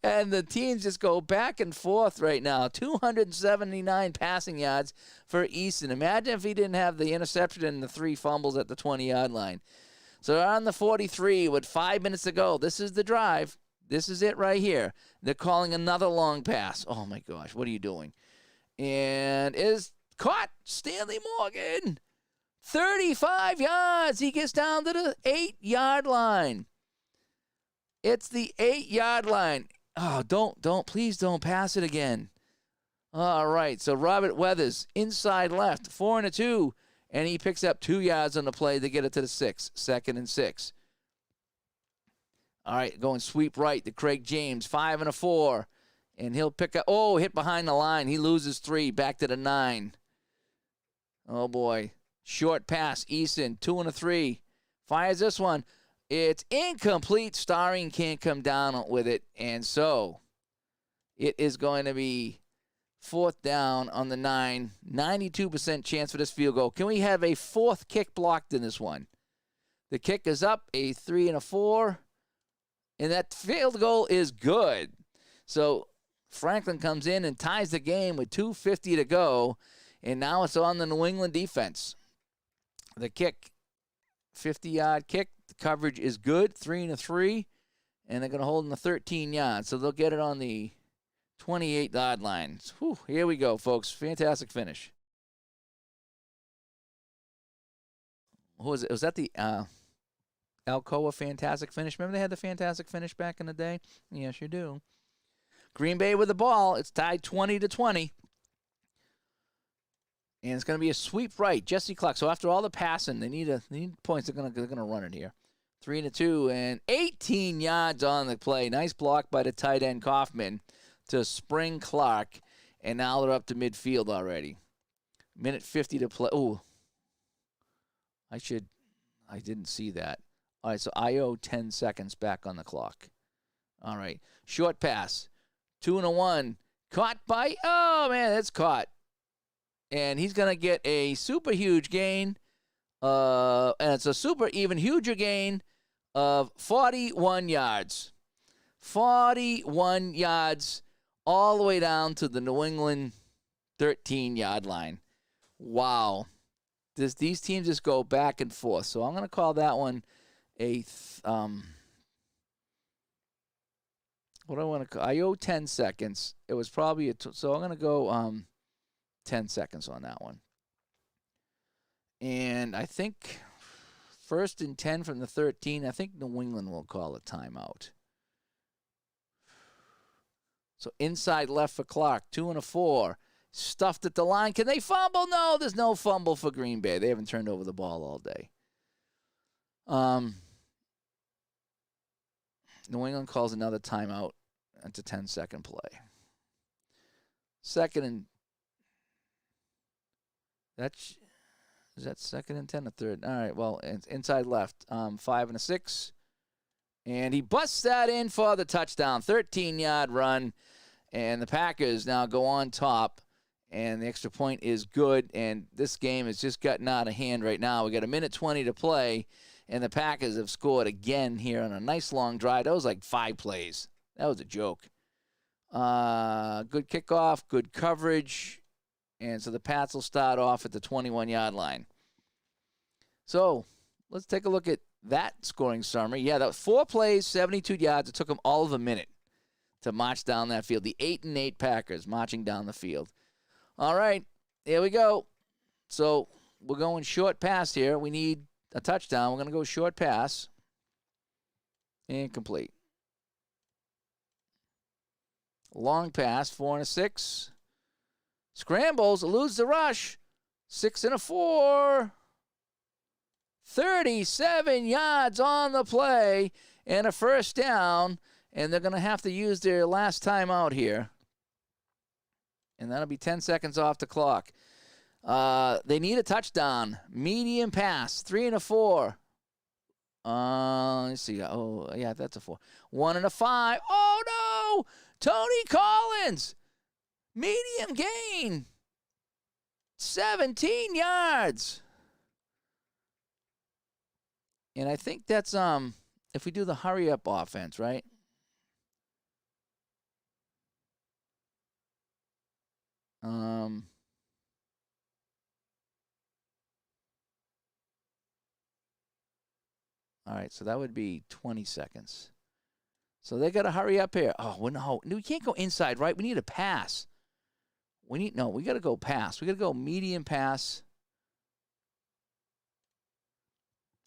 And the teams just go back and forth right now. 279 passing yards for Easton. Imagine if he didn't have the interception and the 3 fumbles at the 20-yard line. So they're on the 43 with 5 minutes to go. This is the drive. This is it right here. They're calling another long pass. Oh, my gosh. What are you doing? And is caught. Stanley Morgan. 35 yards. He gets down to the 8-yard line. It's the 8-yard line. Oh, please don't pass it again. All right, so Robert Weathers, inside left, 4 and a 2, and he picks up 2 yards on the play to get it to the 6, 2nd and 6. All right, going sweep right to Craig James, 5 and a 4, and he'll pick up, hit behind the line. He loses 3, back to the 9. Oh, boy. Short pass, Eason, 2 and a 3, fires this one. It's incomplete. Starring can't come down with it. And so it is going to be 4th down on the 9. 92% chance for this field goal. Can we have a 4th kick blocked in this one? The kick is up, a 3 and a 4. And that field goal is good. So Franklin comes in and ties the game with 2:50 to go. And now it's on the New England defense. The kick, 50-yard kick. The coverage is good, 3-3. And they're going to hold in the 13 yards. So they'll get it on the 28-yard line. Whew, here we go, folks. Fantastic finish. Who was it? Was that the Alcoa Fantastic Finish? Remember they had the Fantastic Finish back in the day? Yes, you do. Green Bay with the ball. It's tied 20-20. And it's going to be a sweep right. Jesse Clark. So after all the passing, they need points. They're going to run it here. 3-2 and 18 yards on the play. Nice block by the tight end Kaufman to spring Clark. And now they're up to midfield already. Minute 50 to play. Ooh. I didn't see that. All right, so I owe 10 seconds back on the clock. All right, short pass. 2-1. Caught by, oh, man, that's caught. And he's going to get a super huge gain. And it's a super even huger gain of 41 yards. 41 yards all the way down to the New England 13-yard line. Wow. These teams just go back and forth. So I'm going to call that one a what do I want to call? I owe 10 seconds. It was probably so I'm going to go 10 seconds on that one. And I think 1st and 10 from the 13. I think New England will call a timeout. So inside left for Clark, 2-4. Stuffed at the line. Can they fumble? No, there's no fumble for Green Bay. They haven't turned over the ball all day. New England calls another timeout. That's a 10-second play. Second and is that 2nd and 10 or 3rd? All right, well, inside left, 5 and 6. And he busts that in for the touchdown. 13-yard run. And the Packers now go on top. And the extra point is good, and this game has just gotten out of hand right now. We got a minute 20 to play, and the Packers have scored again here on a nice long drive. That was like 5 plays. That was a joke. Good kickoff, good coverage, and so the Pats will start off at the 21-yard line. So let's take a look at that scoring summary. Yeah, that was 4 plays, 72 yards. It took them all of a minute to march down that field. The 8-8 Packers marching down the field. All right, here we go. So we're going short pass here. We need a touchdown. We're going to go short pass. Incomplete. Long pass, 4-6. Scrambles, eludes the rush. 6-4. 37 yards on the play and a first down. And they're going to have to use their last timeout here. And that'll be 10 seconds off the clock. They need a touchdown. Medium pass, 3-4. Let's see. Oh, yeah, that's a 4. 1-5. Oh, no! Tony Collins! Medium gain. 17 yards. And I think that's if we do the hurry-up offense, right? All right, so that would be 20 seconds. So they got to hurry up here. Oh, well, no, we can't go inside, right? We need a pass. We got to go pass. We got to go medium pass.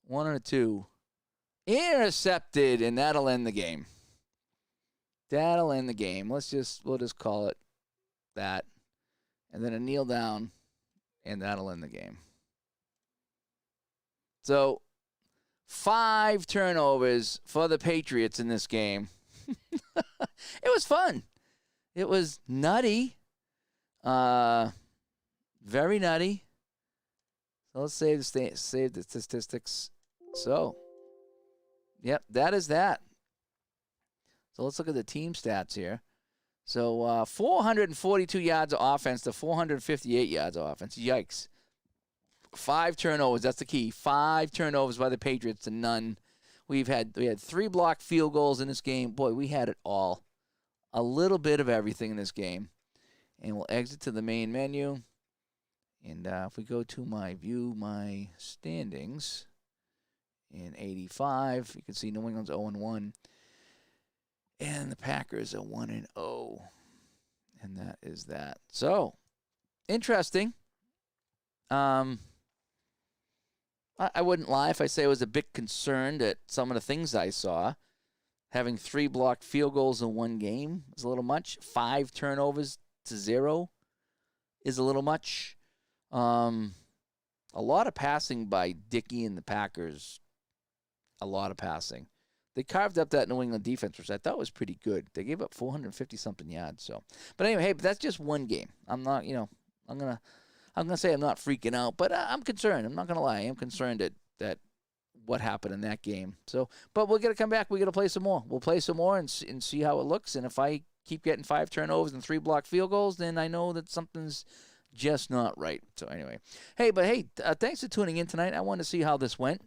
1 or 2. Intercepted, and that'll end the game. That'll end the game. We'll just call it that. And then a kneel down, and that'll end the game. So 5 turnovers for the Patriots in this game. It was fun. It was nutty. Very nutty. So let's save the statistics. So, yep, that is that. So let's look at the team stats here. So 442 yards of offense to 458 yards of offense. Yikes. 5 turnovers, that's the key. 5 turnovers by the Patriots to none. We had 3 blocked field goals in this game. Boy, we had it all. A little bit of everything in this game. And we'll exit to the main menu. And if we go to my standings in 85, you can see New England's 0-1. And the Packers are 1-0. And that is that. So, interesting. I wouldn't lie if I say I was a bit concerned at some of the things I saw. Having 3 blocked field goals in one game is a little much. 5 turnovers to 0 is a little much. A lot of passing by Dickey and the Packers. A lot of passing. They carved up that New England defense, which I thought was pretty good. They gave up 450-something yards. So, but anyway, hey, but that's just one game. I'm not, I'm gonna say I'm not freaking out, but I'm concerned. I'm not gonna lie. I am concerned at what happened in that game. So, but we're gonna come back. We're gonna play some more. We'll play some more and see how it looks. And if I keep getting 5 turnovers and 3 blocked field goals, then I know that something's just not right. So anyway, thanks for tuning in tonight. I wanted to see how this went.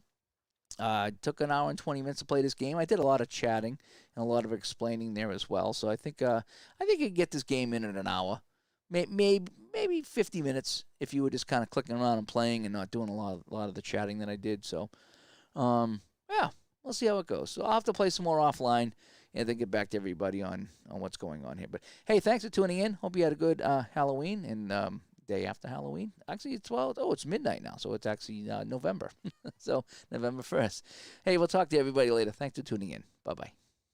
It took an hour and 20 minutes to play this game. I did a lot of chatting and a lot of explaining there as well. So I think you could get this game in an hour, maybe 50 minutes if you were just kind of clicking around and playing and not doing a lot of the chatting that I did. So, yeah, we'll see how it goes. So I'll have to play some more offline and then get back to everybody on what's going on here. But hey, thanks for tuning in. Hope you had a good Halloween and day after Halloween. Actually, it's midnight now, so it's actually November. So November 1st. Hey, we'll talk to everybody later. Thanks for tuning in. Bye-bye.